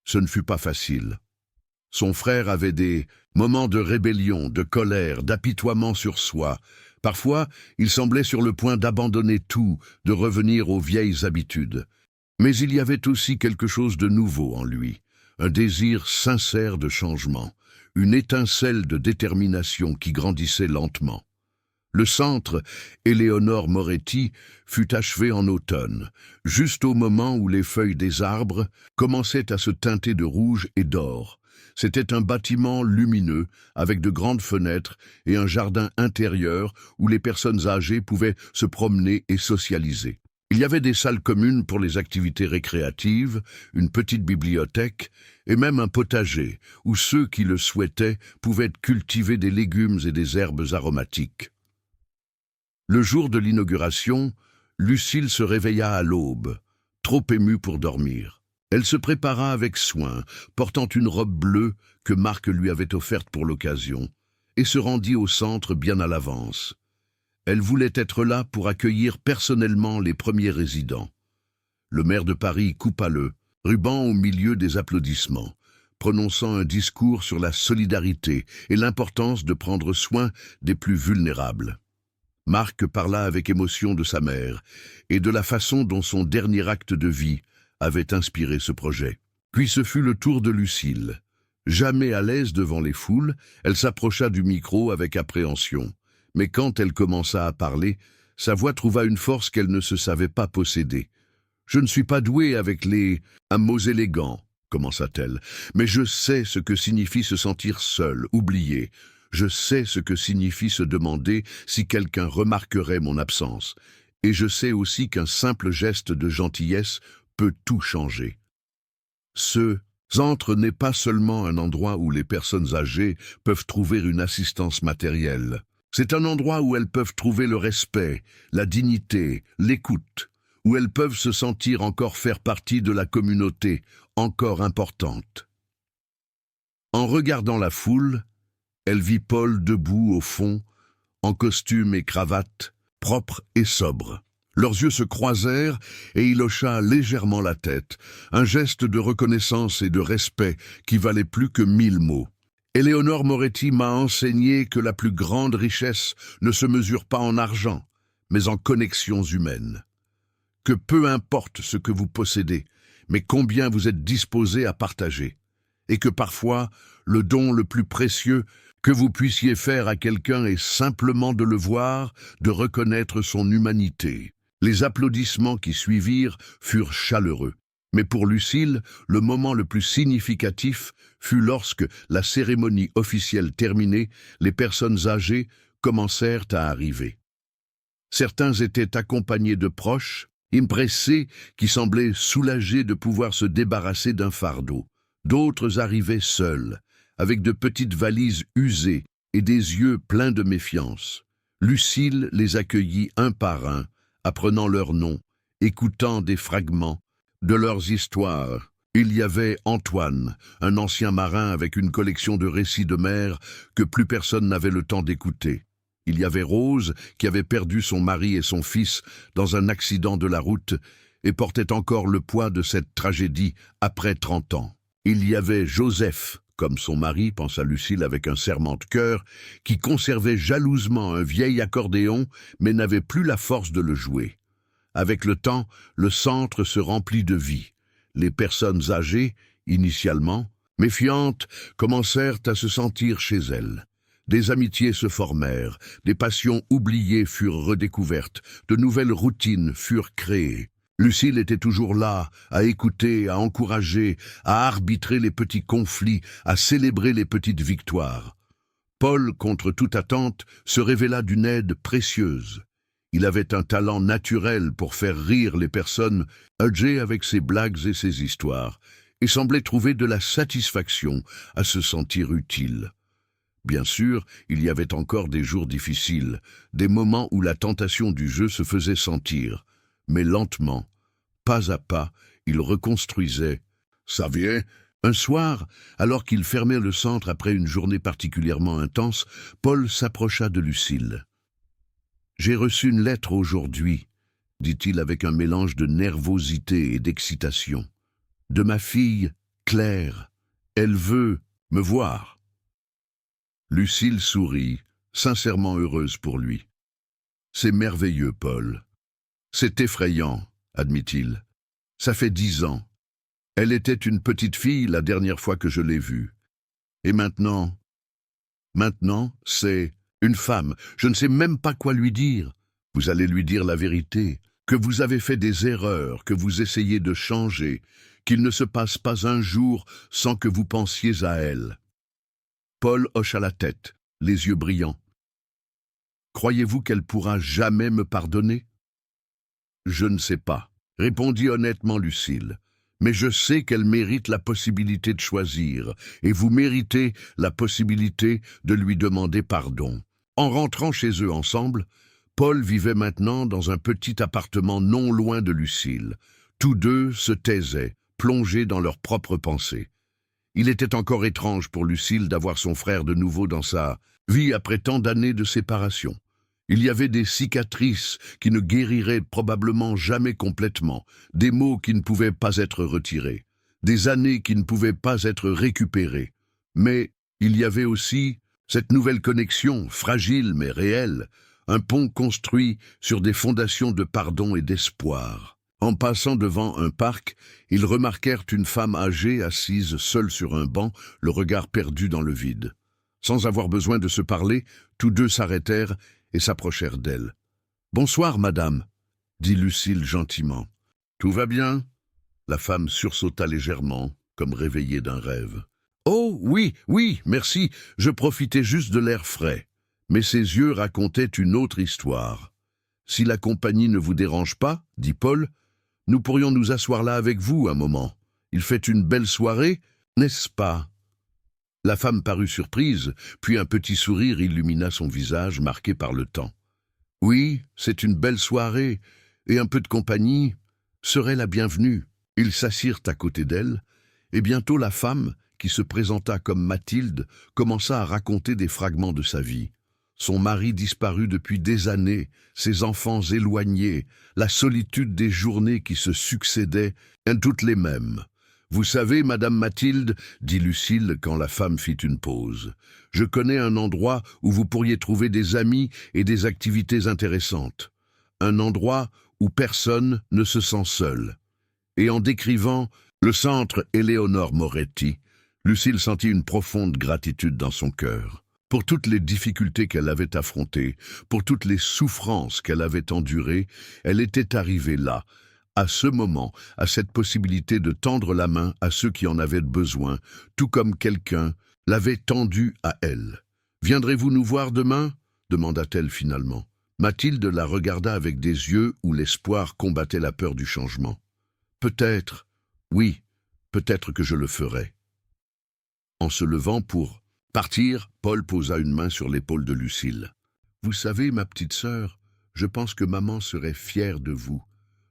Ce ne fut pas facile. Son frère avait des moments de rébellion, de colère, d'apitoiement sur soi. Parfois, il semblait sur le point d'abandonner tout, de revenir aux vieilles habitudes. Mais il y avait aussi quelque chose de nouveau en lui, un désir sincère de changement, une étincelle de détermination qui grandissait lentement. Le centre, Éléonore Moretti, fut achevé en automne, juste au moment où les feuilles des arbres commençaient à se teinter de rouge et d'or. C'était un bâtiment lumineux, avec de grandes fenêtres et un jardin intérieur où les personnes âgées pouvaient se promener et socialiser. Il y avait des salles communes pour les activités récréatives, une petite bibliothèque et même un potager où ceux qui le souhaitaient pouvaient cultiver des légumes et des herbes aromatiques. Le jour de l'inauguration, Lucile se réveilla à l'aube, trop émue pour dormir. Elle se prépara avec soin, portant une robe bleue que Marc lui avait offerte pour l'occasion, et se rendit au centre bien à l'avance. Elle voulait être là pour accueillir personnellement les premiers résidents. Le maire de Paris coupa le ruban au milieu des applaudissements, prononçant un discours sur la solidarité et l'importance de prendre soin des plus vulnérables. Marc parla avec émotion de sa mère et de la façon dont son dernier acte de vie avait inspiré ce projet. Puis ce fut le tour de Lucile. Jamais à l'aise devant les foules, elle s'approcha du micro avec appréhension. Mais quand elle commença à parler, sa voix trouva une force qu'elle ne se savait pas posséder. « Je ne suis pas douée avec les mots élégants, » commença-t-elle, « mais je sais ce que signifie se sentir seul, oublié. Je sais ce que signifie se demander si quelqu'un remarquerait mon absence. Et je sais aussi qu'un simple geste de gentillesse peut tout changer. Ce centre n'est pas seulement un endroit où les personnes âgées peuvent trouver une assistance matérielle. C'est un endroit où elles peuvent trouver le respect, la dignité, l'écoute, où elles peuvent se sentir encore faire partie de la communauté, encore importante. » En regardant la foule, elle vit Paul debout au fond, en costume et cravate, propre et sobre. Leurs yeux se croisèrent et il hocha légèrement la tête, un geste de reconnaissance et de respect qui valait plus que 1000 mots. « Éléonore Moretti m'a enseigné que la plus grande richesse ne se mesure pas en argent, mais en connexions humaines. Que peu importe ce que vous possédez, mais combien vous êtes disposé à partager. Et que parfois, le don le plus précieux que vous puissiez faire à quelqu'un est simplement de le voir, de reconnaître son humanité. » Les applaudissements qui suivirent furent chaleureux. Mais pour Lucile, le moment le plus significatif fut lorsque, la cérémonie officielle terminée, les personnes âgées commencèrent à arriver. Certains étaient accompagnés de proches, impressés, qui semblaient soulagés de pouvoir se débarrasser d'un fardeau. D'autres arrivaient seuls, avec de petites valises usées et des yeux pleins de méfiance. Lucile les accueillit un par un, apprenant leurs noms, écoutant des fragments de leurs histoires. Il y avait Antoine, un ancien marin avec une collection de récits de mer que plus personne n'avait le temps d'écouter. Il y avait Rose, qui avait perdu son mari et son fils dans un accident de la route et portait encore le poids de cette tragédie après 30 ans. Il y avait Joseph, comme son mari, pensa Lucile avec un serrement de cœur, qui conservait jalousement un vieil accordéon, mais n'avait plus la force de le jouer. Avec le temps, le centre se remplit de vie. Les personnes âgées, initialement, méfiantes, commencèrent à se sentir chez elles. Des amitiés se formèrent, des passions oubliées furent redécouvertes, de nouvelles routines furent créées. Lucile était toujours là, à écouter, à encourager, à arbitrer les petits conflits, à célébrer les petites victoires. Paul, contre toute attente, se révéla d'une aide précieuse. Il avait un talent naturel pour faire rire les personnes, âgées avec ses blagues et ses histoires, et semblait trouver de la satisfaction à se sentir utile. Bien sûr, il y avait encore des jours difficiles, des moments où la tentation du jeu se faisait sentir, mais lentement, pas à pas, il reconstruisait. Ça vient. Un soir, alors qu'il fermait le centre après une journée particulièrement intense, Paul s'approcha de Lucile. « J'ai reçu une lettre aujourd'hui, » dit-il avec un mélange de nervosité et d'excitation. « De ma fille, Claire. Elle veut me voir. » Lucile sourit, sincèrement heureuse pour lui. « C'est merveilleux, Paul. C'est effrayant, admit-il. Ça fait 10 ans. Elle était une petite fille la dernière fois que je l'ai vue. Et maintenant, c'est une femme. Je ne sais même pas quoi lui dire. Vous allez lui dire la vérité, que vous avez fait des erreurs, que vous essayez de changer, qu'il ne se passe pas un jour sans que vous pensiez à elle. » Paul hocha la tête, les yeux brillants. « Croyez-vous qu'elle pourra jamais me pardonner ?»« Je ne sais pas, » répondit honnêtement Lucile. « Mais je sais qu'elle mérite la possibilité de choisir, et vous méritez la possibilité de lui demander pardon. » En rentrant chez eux ensemble, Paul vivait maintenant dans un petit appartement non loin de Lucile. Tous deux se taisaient, plongés dans leurs propres pensées. Il était encore étrange pour Lucile d'avoir son frère de nouveau dans sa vie après tant d'années de séparation. Il y avait des cicatrices qui ne guériraient probablement jamais complètement, des maux qui ne pouvaient pas être retirés, des années qui ne pouvaient pas être récupérées. Mais il y avait aussi cette nouvelle connexion, fragile mais réelle, un pont construit sur des fondations de pardon et d'espoir. En passant devant un parc, ils remarquèrent une femme âgée assise seule sur un banc, le regard perdu dans le vide. Sans avoir besoin de se parler, tous deux s'arrêtèrent et s'approchèrent d'elle. « Bonsoir, madame, » dit Lucile gentiment. « Tout va bien ?» La femme sursauta légèrement, comme réveillée d'un rêve. « Oh, oui, oui, merci, je profitais juste de l'air frais. » Mais ses yeux racontaient une autre histoire. « Si la compagnie ne vous dérange pas, » dit Paul, « nous pourrions nous asseoir là avec vous un moment. Il fait une belle soirée, n'est-ce pas ?» La femme parut surprise, puis un petit sourire illumina son visage marqué par le temps. « Oui, c'est une belle soirée, et un peu de compagnie serait la bienvenue. » Ils s'assirent à côté d'elle, et bientôt la femme, qui se présenta comme Mathilde, commença à raconter des fragments de sa vie. Son mari disparu depuis des années, ses enfants éloignés, la solitude des journées qui se succédaient, toutes les mêmes. « Vous savez, Madame Mathilde, » dit Lucile quand la femme fit une pause, « je connais un endroit où vous pourriez trouver des amis et des activités intéressantes. Un endroit où personne ne se sent seul. » Et en décrivant le centre Éléonore Moretti, Lucile sentit une profonde gratitude dans son cœur. Pour toutes les difficultés qu'elle avait affrontées, pour toutes les souffrances qu'elle avait endurées, elle était arrivée là, à ce moment, à cette possibilité de tendre la main à ceux qui en avaient besoin, tout comme quelqu'un l'avait tendue à elle. « Viendrez-vous nous voir demain » demanda-t-elle finalement. Mathilde la regarda avec des yeux où l'espoir combattait la peur du changement. Peut-être, oui, peut-être que je le ferai. En se levant pour partir, Paul posa une main sur l'épaule de Lucille. Vous savez, ma petite sœur, je pense que maman serait fière de vous.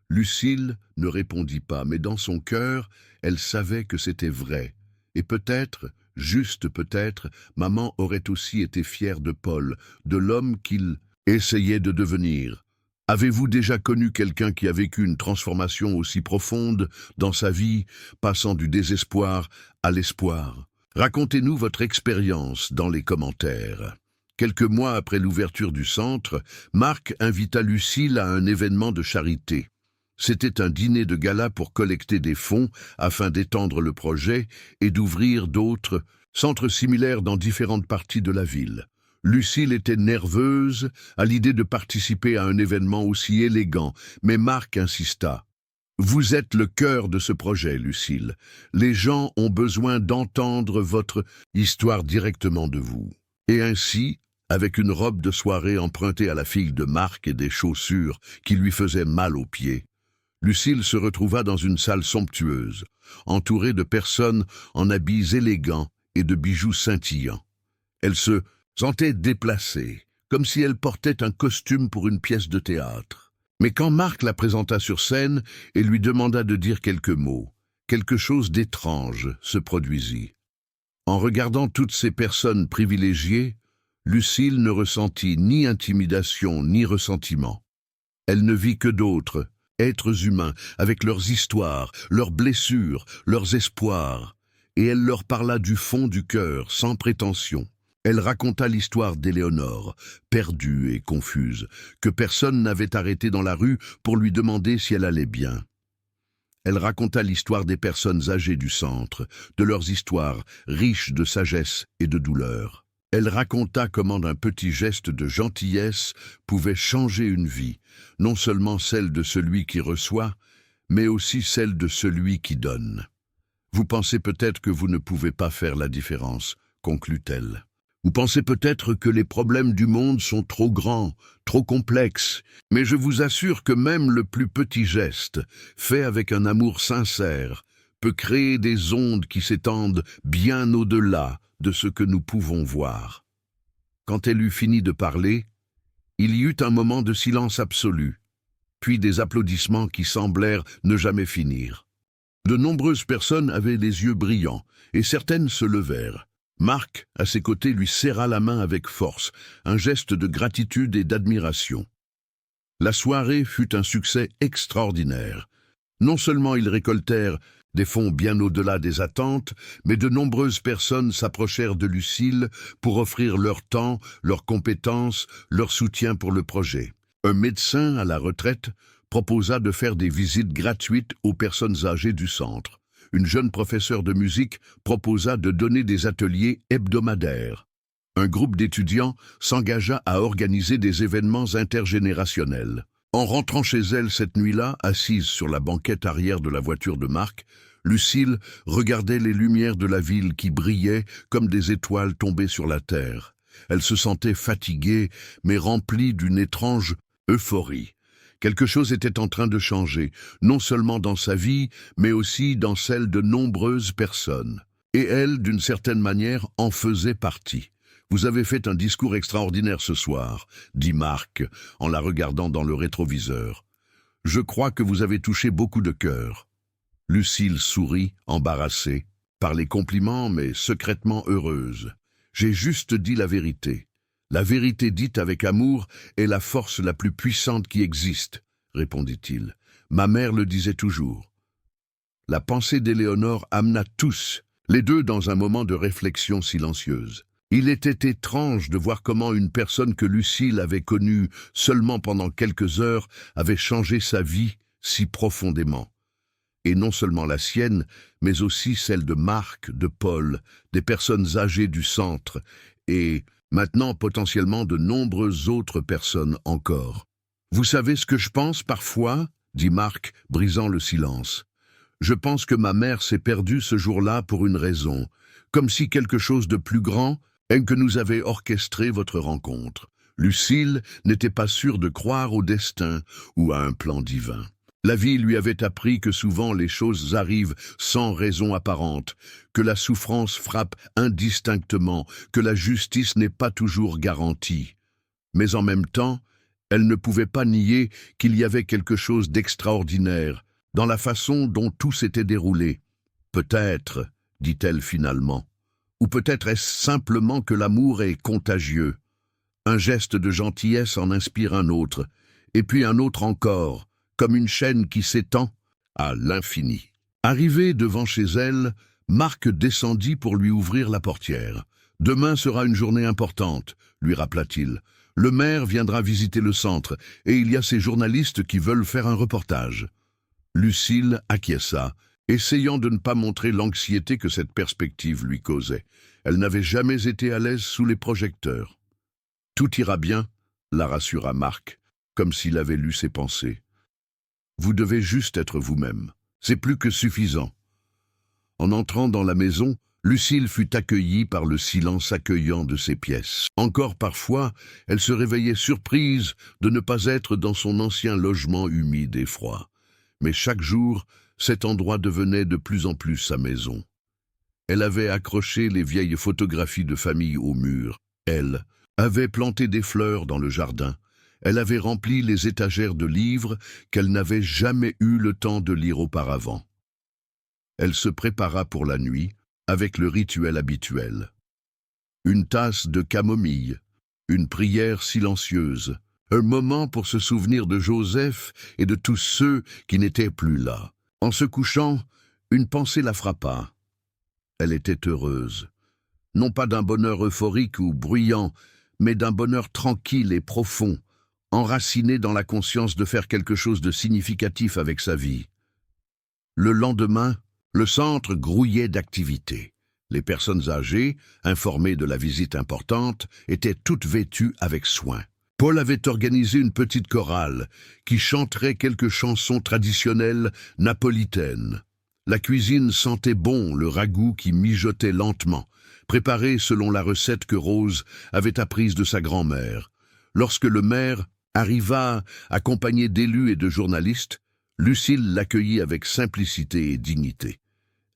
Lucille ne répondit pas, mais dans son cœur, elle savait que c'était vrai. Et peut-être, juste peut-être, maman aurait aussi été fière de Paul, de l'homme qu'il essayait de devenir. Avez-vous déjà connu quelqu'un qui a vécu une transformation aussi profonde dans sa vie, passant du désespoir à l'espoir? Racontez-nous votre expérience dans les commentaires. Quelques mois après l'ouverture du centre, Marc invita Lucille à un événement de charité. C'était un dîner de gala pour collecter des fonds afin d'étendre le projet et d'ouvrir d'autres centres similaires dans différentes parties de la ville. Lucille était nerveuse à l'idée de participer à un événement aussi élégant, mais Marc insista. « Vous êtes le cœur de ce projet, Lucille. Les gens ont besoin d'entendre votre histoire directement de vous. » Et ainsi, avec une robe de soirée empruntée à la fille de Marc et des chaussures qui lui faisaient mal aux pieds, Lucille se retrouva dans une salle somptueuse, entourée de personnes en habits élégants et de bijoux scintillants. Elle se sentait déplacée, comme si elle portait un costume pour une pièce de théâtre. Mais quand Marc la présenta sur scène et lui demanda de dire quelques mots, quelque chose d'étrange se produisit. En regardant toutes ces personnes privilégiées, Lucille ne ressentit ni intimidation ni ressentiment. Elle ne vit que d'autres, êtres humains, avec leurs histoires, leurs blessures, leurs espoirs, et elle leur parla du fond du cœur, sans prétention. Elle raconta l'histoire d'Éléonore, perdue et confuse, que personne n'avait arrêtée dans la rue pour lui demander si elle allait bien. Elle raconta l'histoire des personnes âgées du centre, de leurs histoires riches de sagesse et de douleur. Elle raconta comment un petit geste de gentillesse pouvait changer une vie, non seulement celle de celui qui reçoit, mais aussi celle de celui qui donne. Vous pensez peut-être que vous ne pouvez pas faire la différence, conclut-elle. Vous pensez peut-être que les problèmes du monde sont trop grands, trop complexes, mais je vous assure que même le plus petit geste, fait avec un amour sincère, peut créer des ondes qui s'étendent bien au-delà de ce que nous pouvons voir. Quand elle eut fini de parler, il y eut un moment de silence absolu, puis des applaudissements qui semblèrent ne jamais finir. De nombreuses personnes avaient les yeux brillants, et certaines se levèrent. Marc, à ses côtés, lui serra la main avec force, un geste de gratitude et d'admiration. La soirée fut un succès extraordinaire. Non seulement ils récoltèrent des fonds bien au-delà des attentes, mais de nombreuses personnes s'approchèrent de Lucille pour offrir leur temps, leurs compétences, leur soutien pour le projet. Un médecin à la retraite proposa de faire des visites gratuites aux personnes âgées du centre. Une jeune professeure de musique proposa de donner des ateliers hebdomadaires. Un groupe d'étudiants s'engagea à organiser des événements intergénérationnels. En rentrant chez elle cette nuit-là, assise sur la banquette arrière de la voiture de Marc, Lucille regardait les lumières de la ville qui brillaient comme des étoiles tombées sur la terre. Elle se sentait fatiguée, mais remplie d'une étrange euphorie. Quelque chose était en train de changer, non seulement dans sa vie, mais aussi dans celle de nombreuses personnes. Et elle, d'une certaine manière, en faisait partie. « Vous avez fait un discours extraordinaire ce soir », dit Marc, en la regardant dans le rétroviseur. « Je crois que vous avez touché beaucoup de cœurs. » Lucille sourit, embarrassée, par les compliments, mais secrètement heureuse. « J'ai juste dit la vérité. La vérité dite avec amour est la force la plus puissante qui existe, répondit-il. Ma mère le disait toujours. La pensée d'Éléonore amena tous, les deux dans un moment de réflexion silencieuse. Il était étrange de voir comment une personne que Lucille avait connue seulement pendant quelques heures avait changé sa vie si profondément. Et non seulement la sienne, mais aussi celle de Marc, de Paul, des personnes âgées du centre, et maintenant potentiellement de nombreuses autres personnes encore. « Vous savez ce que je pense parfois ?» dit Marc, brisant le silence. « Je pense que ma mère s'est perdue ce jour-là pour une raison, comme si quelque chose de plus grand que nous avait orchestré votre rencontre. Lucile n'était pas sûre de croire au destin ou à un plan divin. La vie lui avait appris que souvent les choses arrivent sans raison apparente, que la souffrance frappe indistinctement, que la justice n'est pas toujours garantie. Mais en même temps, elle ne pouvait pas nier qu'il y avait quelque chose d'extraordinaire dans la façon dont tout s'était déroulé. Peut-être, dit-elle finalement, ou peut-être est-ce simplement que l'amour est contagieux. Un geste de gentillesse en inspire un autre, et puis un autre encore, comme une chaîne qui s'étend à l'infini. Arrivé devant chez elle, Marc descendit pour lui ouvrir la portière. « Demain sera une journée importante », lui rappela-t-il. « Le maire viendra visiter le centre, et il y a ces journalistes qui veulent faire un reportage. » Lucile acquiesça, essayant de ne pas montrer l'anxiété que cette perspective lui causait. Elle n'avait jamais été à l'aise sous les projecteurs. « Tout ira bien », la rassura Marc, comme s'il avait lu ses pensées. « Vous devez juste être vous-même. C'est plus que suffisant. » En entrant dans la maison, Lucile fut accueillie par le silence accueillant de ses pièces. Encore parfois, elle se réveillait surprise de ne pas être dans son ancien logement humide et froid. Mais chaque jour, cet endroit devenait de plus en plus sa maison. Elle avait accroché les vieilles photographies de famille au mur. Elle avait planté des fleurs dans le jardin. Elle avait rempli les étagères de livres qu'elle n'avait jamais eu le temps de lire auparavant. Elle se prépara pour la nuit avec le rituel habituel. Une tasse de camomille, une prière silencieuse, un moment pour se souvenir de Joseph et de tous ceux qui n'étaient plus là. En se couchant, une pensée la frappa. Elle était heureuse. Non pas d'un bonheur euphorique ou bruyant, mais d'un bonheur tranquille et profond, enraciné dans la conscience de faire quelque chose de significatif avec sa vie. Le lendemain, le centre grouillait d'activités. Les personnes âgées, informées de la visite importante, étaient toutes vêtues avec soin. Paul avait organisé une petite chorale qui chanterait quelques chansons traditionnelles napolitaines. La cuisine sentait bon le ragoût qui mijotait lentement, préparé selon la recette que Rose avait apprise de sa grand-mère. Lorsque le maire arriva accompagné d'élus et de journalistes, Lucile l'accueillit avec simplicité et dignité.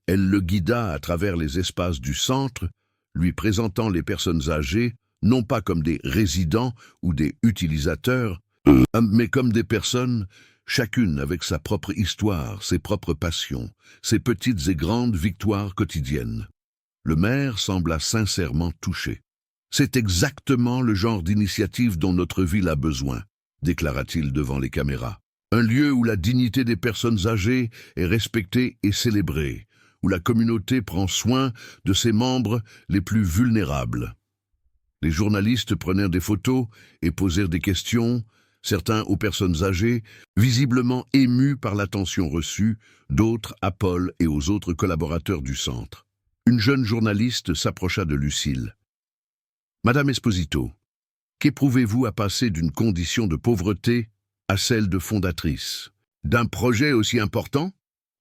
Elle le guida à travers les espaces du centre, lui présentant les personnes âgées, non pas comme des résidents ou des utilisateurs, mais comme des personnes, chacune avec sa propre histoire, ses propres passions, ses petites et grandes victoires quotidiennes. Le maire sembla sincèrement touché. « C'est exactement le genre d'initiative dont notre ville a besoin », déclara-t-il devant les caméras. « Un lieu où la dignité des personnes âgées est respectée et célébrée, où la communauté prend soin de ses membres les plus vulnérables. » Les journalistes prenèrent des photos et posèrent des questions, certains aux personnes âgées, visiblement émus par l'attention reçue, d'autres à Paul et aux autres collaborateurs du centre. Une jeune journaliste s'approcha de Lucile. « Madame Esposito, qu'éprouvez-vous à passer d'une condition de pauvreté à celle de fondatrice? D'un projet aussi important ?»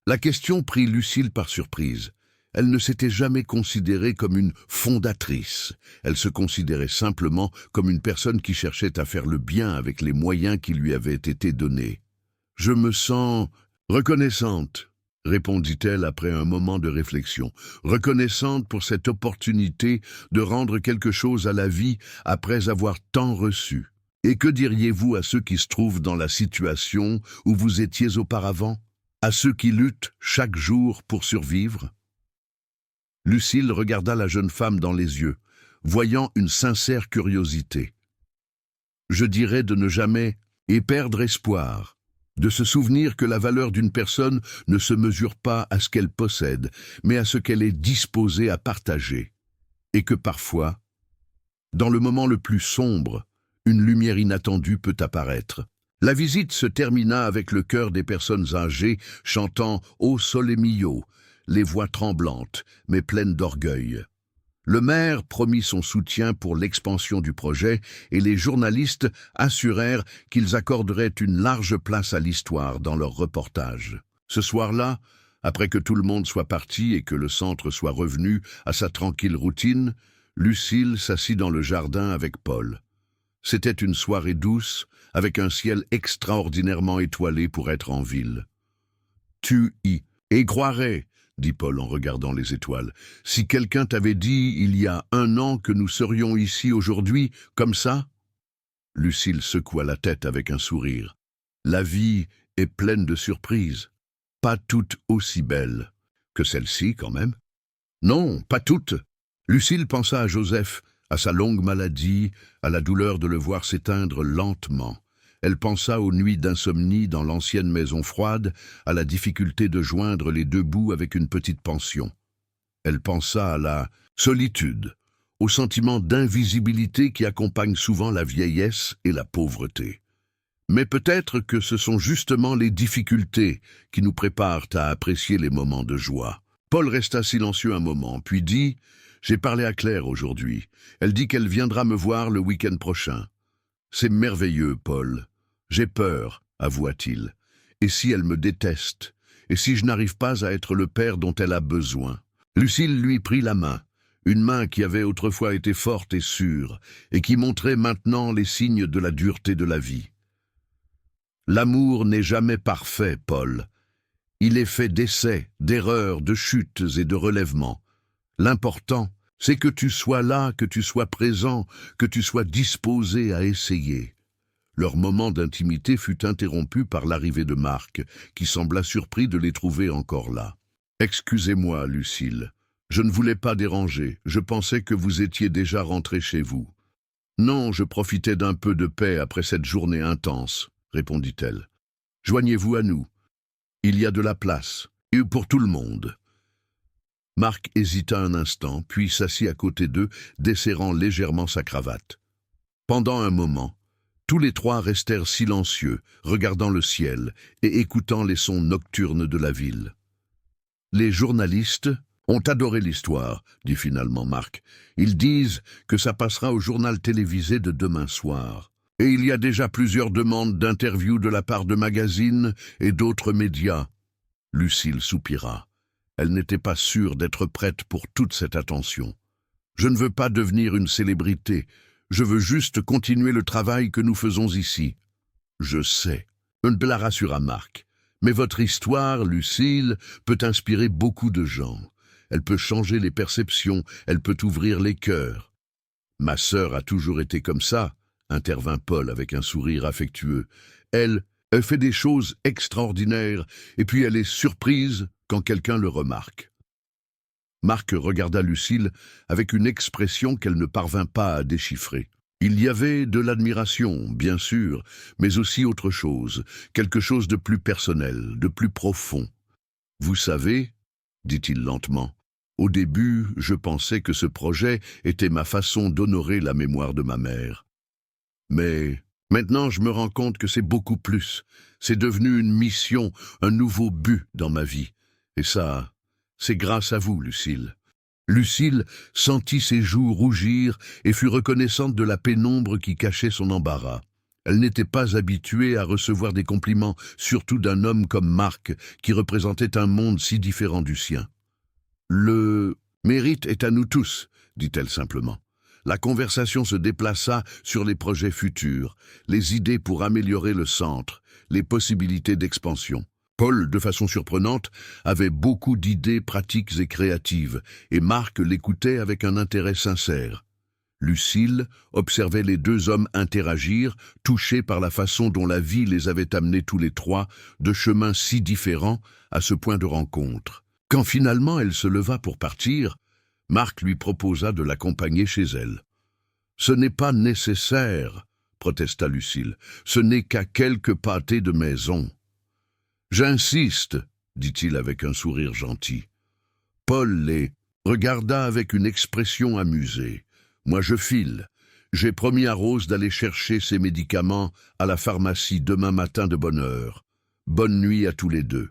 La question prit Lucile par surprise. Elle ne s'était jamais considérée comme une fondatrice. Elle se considérait simplement comme une personne qui cherchait à faire le bien avec les moyens qui lui avaient été donnés. « Je me sens reconnaissante », répondit-elle après un moment de réflexion. « Reconnaissante pour cette opportunité de rendre quelque chose à la vie après avoir tant reçu. Et que diriez-vous à ceux qui se trouvent dans la situation où vous étiez auparavant? À ceux qui luttent chaque jour pour survivre ?» Lucile regarda la jeune femme dans les yeux, voyant une sincère curiosité. « Je dirais de ne jamais perdre espoir, de se souvenir que la valeur d'une personne ne se mesure pas à ce qu'elle possède, mais à ce qu'elle est disposée à partager, et que parfois, dans le moment le plus sombre, une lumière inattendue peut apparaître. » La visite se termina avec le chœur des personnes âgées chantant « O Sole Mio », les voix tremblantes, mais pleines d'orgueil. Le maire promit son soutien pour l'expansion du projet et les journalistes assurèrent qu'ils accorderaient une large place à l'histoire dans leur reportage. Ce soir-là, après que tout le monde soit parti et que le centre soit revenu à sa tranquille routine, Lucile s'assit dans le jardin avec Paul. C'était une soirée douce, avec un ciel extraordinairement étoilé pour être en ville. Tu y croirais, dit Paul en regardant les étoiles, si quelqu'un t'avait dit il y a 1 an que nous serions ici aujourd'hui, comme ça? Lucille secoua la tête avec un sourire. La vie est pleine de surprises. Pas toutes aussi belles que celle-ci, quand même. Non, pas toutes. Lucille pensa à Joseph, à sa longue maladie, à la douleur de le voir s'éteindre lentement. Elle pensa aux nuits d'insomnie dans l'ancienne maison froide, à la difficulté de joindre les deux bouts avec une petite pension. Elle pensa à la solitude, au sentiment d'invisibilité qui accompagne souvent la vieillesse et la pauvreté. Mais peut-être que ce sont justement les difficultés qui nous préparent à apprécier les moments de joie. Paul resta silencieux un moment, puis dit « J'ai parlé à Claire aujourd'hui. Elle dit qu'elle viendra me voir le week-end prochain. » « C'est merveilleux, Paul. J'ai peur, avoua-t-il. Et si elle me déteste? Et si je n'arrive pas à être le père dont elle a besoin? » Lucille lui prit la main, une main qui avait autrefois été forte et sûre, et qui montrait maintenant les signes de la dureté de la vie. « L'amour n'est jamais parfait, Paul. Il est fait d'essais, d'erreurs, de chutes et de relèvements. L'important, c'est que tu sois là, que tu sois présent, que tu sois disposé à essayer. » Leur moment d'intimité fut interrompu par l'arrivée de Marc, qui sembla surpris de les trouver encore là. « Excusez-moi, Lucille. Je ne voulais pas déranger. Je pensais que vous étiez déjà rentré chez vous. »« Non, je profitais d'un peu de paix après cette journée intense, » répondit-elle. « Joignez-vous à nous. Il y a de la place, et pour tout le monde. » Marc hésita un instant, puis s'assit à côté d'eux, desserrant légèrement sa cravate. Pendant un moment, tous les trois restèrent silencieux, regardant le ciel et écoutant les sons nocturnes de la ville. « Les journalistes ont adoré l'histoire, » dit finalement Marc. « Ils disent que ça passera au journal télévisé de demain soir. Et il y a déjà plusieurs demandes d'interviews de la part de magazines et d'autres médias. » Lucille soupira. Elle n'était pas sûre d'être prête pour toute cette attention. « Je ne veux pas devenir une célébrité. Je veux juste continuer le travail que nous faisons ici. »« Je sais. » la rassura Marc. « Mais votre histoire, Lucille, peut inspirer beaucoup de gens. Elle peut changer les perceptions, elle peut ouvrir les cœurs. »« Ma sœur a toujours été comme ça, » intervint Paul avec un sourire affectueux. « Elle fait des choses extraordinaires, et puis elle est surprise quand quelqu'un le remarque. » Marc regarda Lucille avec une expression qu'elle ne parvint pas à déchiffrer. Il y avait de l'admiration, bien sûr, mais aussi autre chose, quelque chose de plus personnel, de plus profond. « Vous savez, » dit-il lentement, « au début, je pensais que ce projet était ma façon d'honorer la mémoire de ma mère. Mais maintenant, je me rends compte que c'est beaucoup plus. C'est devenu une mission, un nouveau but dans ma vie. Et ça, c'est grâce à vous, Lucille. » Lucille sentit ses joues rougir et fut reconnaissante de la pénombre qui cachait son embarras. Elle n'était pas habituée à recevoir des compliments, surtout d'un homme comme Marc, qui représentait un monde si différent du sien. « Le mérite est à nous tous, » dit-elle simplement. La conversation se déplaça sur les projets futurs, les idées pour améliorer le centre, les possibilités d'expansion. Paul, de façon surprenante, avait beaucoup d'idées pratiques et créatives, et Marc l'écoutait avec un intérêt sincère. Lucille observait les deux hommes interagir, touchée par la façon dont la vie les avait amenés tous les trois, de chemins si différents, à ce point de rencontre. Quand finalement elle se leva pour partir, Marc lui proposa de l'accompagner chez elle. « Ce n'est pas nécessaire, » protesta Lucille. « Ce n'est qu'à quelques pâtés de maison. »« J'insiste, » dit-il avec un sourire gentil. Paul les regarda avec une expression amusée. « Moi je file. J'ai promis à Rose d'aller chercher ses médicaments à la pharmacie demain matin de bonne heure. Bonne nuit à tous les deux. »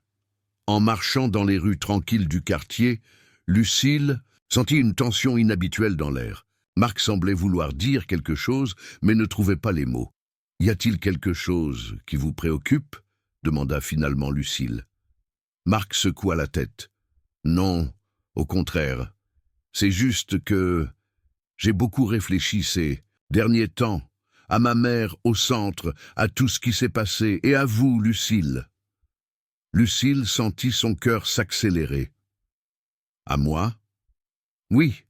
En marchant dans les rues tranquilles du quartier, Lucille sentit une tension inhabituelle dans l'air. Marc semblait vouloir dire quelque chose, mais ne trouvait pas les mots. « Y a-t-il quelque chose qui vous préoccupe ?» demanda finalement Lucille. Marc secoua la tête. « Non, au contraire. C'est juste que j'ai beaucoup réfléchi ces derniers temps à ma mère au centre, à tout ce qui s'est passé, et à vous, Lucille. Lucille sentit son cœur s'accélérer. À moi? Oui.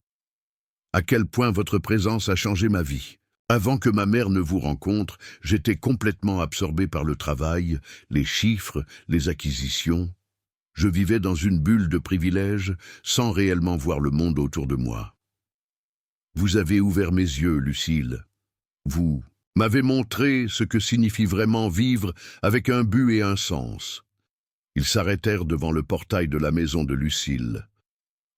À quel point votre présence a changé ma vie. Avant que ma mère ne vous rencontre, j'étais complètement absorbé par le travail, les chiffres, les acquisitions. Je vivais dans une bulle de privilèges, sans réellement voir le monde autour de moi. Vous avez ouvert mes yeux, Lucille. Vous m'avez montré ce que signifie vraiment vivre avec un but et un sens. Ils s'arrêtèrent devant le portail de la maison de Lucille.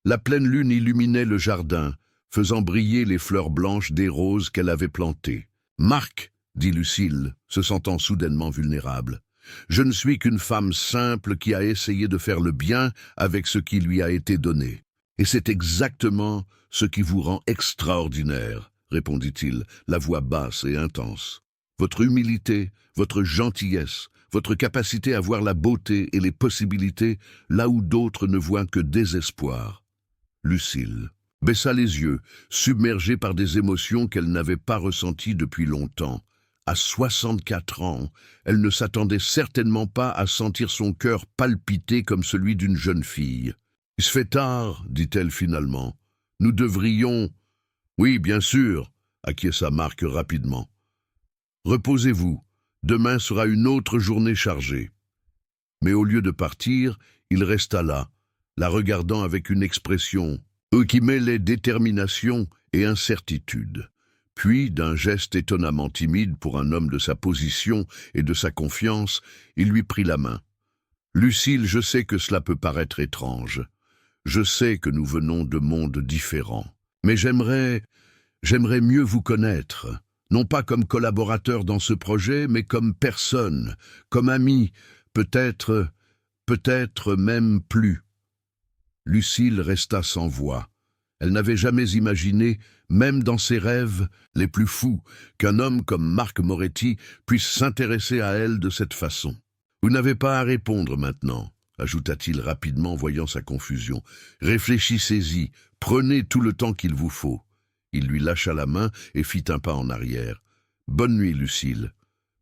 La pleine lune illuminait le jardin, faisant briller les fleurs blanches des roses qu'elle avait plantées. « Marc, dit Lucille, se sentant soudainement vulnérable, je ne suis qu'une femme simple qui a essayé de faire le bien avec ce qui lui a été donné. Et c'est exactement ce qui vous rend extraordinaire, répondit-il, la voix basse et intense. Votre humilité, votre gentillesse, votre capacité à voir la beauté et les possibilités là où d'autres ne voient que désespoir. Lucille baissa les yeux, submergée par des émotions qu'elle n'avait pas ressenties depuis longtemps. À 64 ans, elle ne s'attendait certainement pas à sentir son cœur palpiter comme celui d'une jeune fille. « Il se fait tard, dit-elle finalement. Nous devrions... » « Oui, bien sûr, acquiesça Marc rapidement. « Reposez-vous, demain sera une autre journée chargée. » Mais au lieu de partir, il resta là, la regardant avec une expression qui mêlait détermination et incertitude. Puis, d'un geste étonnamment timide pour un homme de sa position et de sa confiance, il lui prit la main. « Lucille, je sais que cela peut paraître étrange. Je sais que nous venons de mondes différents. Mais j'aimerais mieux vous connaître, non pas comme collaborateur dans ce projet, mais comme personne, comme ami, peut-être même plus. » Lucille resta sans voix. Elle n'avait jamais imaginé, même dans ses rêves les plus fous, qu'un homme comme Marc Moretti puisse s'intéresser à elle de cette façon. « Vous n'avez pas à répondre maintenant, » ajouta-t-il rapidement, voyant sa confusion. « Réfléchissez-y, prenez tout le temps qu'il vous faut. » Il lui lâcha la main et fit un pas en arrière. « Bonne nuit, Lucille. »«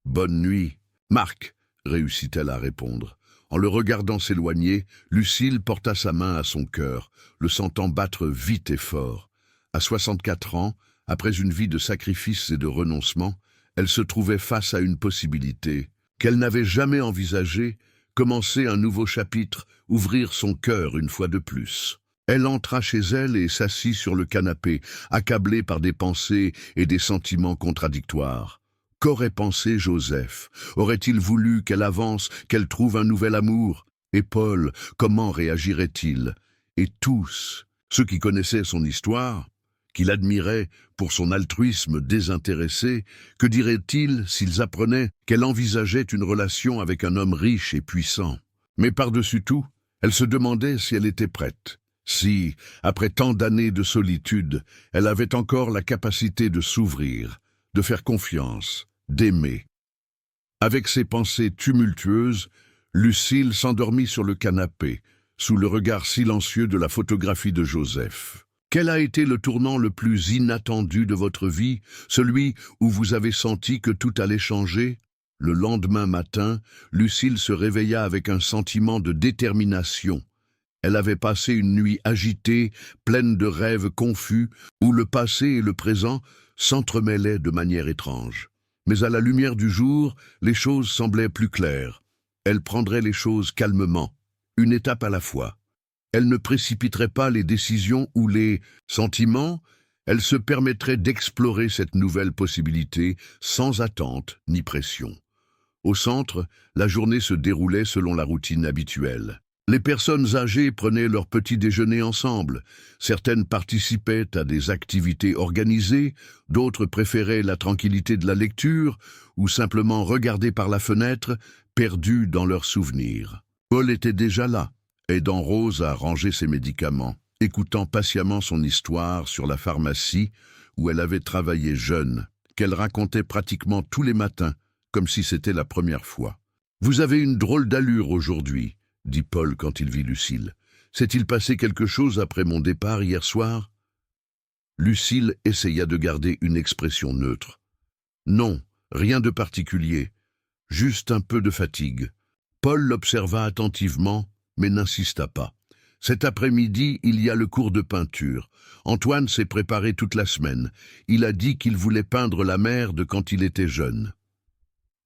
Bonne nuit. »« Marc, » réussit-elle à répondre. En le regardant s'éloigner, Lucille porta sa main à son cœur, le sentant battre vite et fort. À 64 ans, après une vie de sacrifices et de renoncement, elle se trouvait face à une possibilité qu'elle n'avait jamais envisagée, commencer un nouveau chapitre, ouvrir son cœur une fois de plus. Elle entra chez elle et s'assit sur le canapé, accablée par des pensées et des sentiments contradictoires. Qu'aurait pensé Joseph? Aurait-il voulu qu'elle avance, qu'elle trouve un nouvel amour? Et Paul, comment réagirait-il? Et tous, ceux qui connaissaient son histoire, qui l'admiraient pour son altruisme désintéressé, que diraient-ils s'ils apprenaient qu'elle envisageait une relation avec un homme riche et puissant? Mais par-dessus tout, elle se demandait si elle était prête. Si, après tant d'années de solitude, elle avait encore la capacité de s'ouvrir, de faire confiance, d'aimer. Avec ses pensées tumultueuses, Lucille s'endormit sur le canapé, sous le regard silencieux de la photographie de Joseph. Quel a été le tournant le plus inattendu de votre vie, celui où vous avez senti que tout allait changer? Le lendemain matin, Lucille se réveilla avec un sentiment de détermination. Elle avait passé une nuit agitée, pleine de rêves confus, où le passé et le présent s'entremêlaient de manière étrange. Mais à la lumière du jour, les choses semblaient plus claires. Elle prendrait les choses calmement, une étape à la fois. Elle ne précipiterait pas les décisions ou les sentiments, elle se permettrait d'explorer cette nouvelle possibilité sans attente ni pression. Au centre, la journée se déroulait selon la routine habituelle. Les personnes âgées prenaient leur petit déjeuner ensemble. Certaines participaient à des activités organisées, d'autres préféraient la tranquillité de la lecture ou simplement regarder par la fenêtre, perdus dans leurs souvenirs. Paul était déjà là, aidant Rose à ranger ses médicaments, écoutant patiemment son histoire sur la pharmacie où elle avait travaillé jeune, qu'elle racontait pratiquement tous les matins, comme si c'était la première fois. « Vous avez une drôle d'allure aujourd'hui », dit Paul quand il vit Lucille. « S'est-il passé quelque chose après mon départ hier soir ?» Lucille essaya de garder une expression neutre. Non, rien de particulier, juste un peu de fatigue. Paul l'observa attentivement, mais n'insista pas. Cet après-midi, il y a le cours de peinture. Antoine s'est préparé toute la semaine. Il a dit qu'il voulait peindre la mer de quand il était jeune.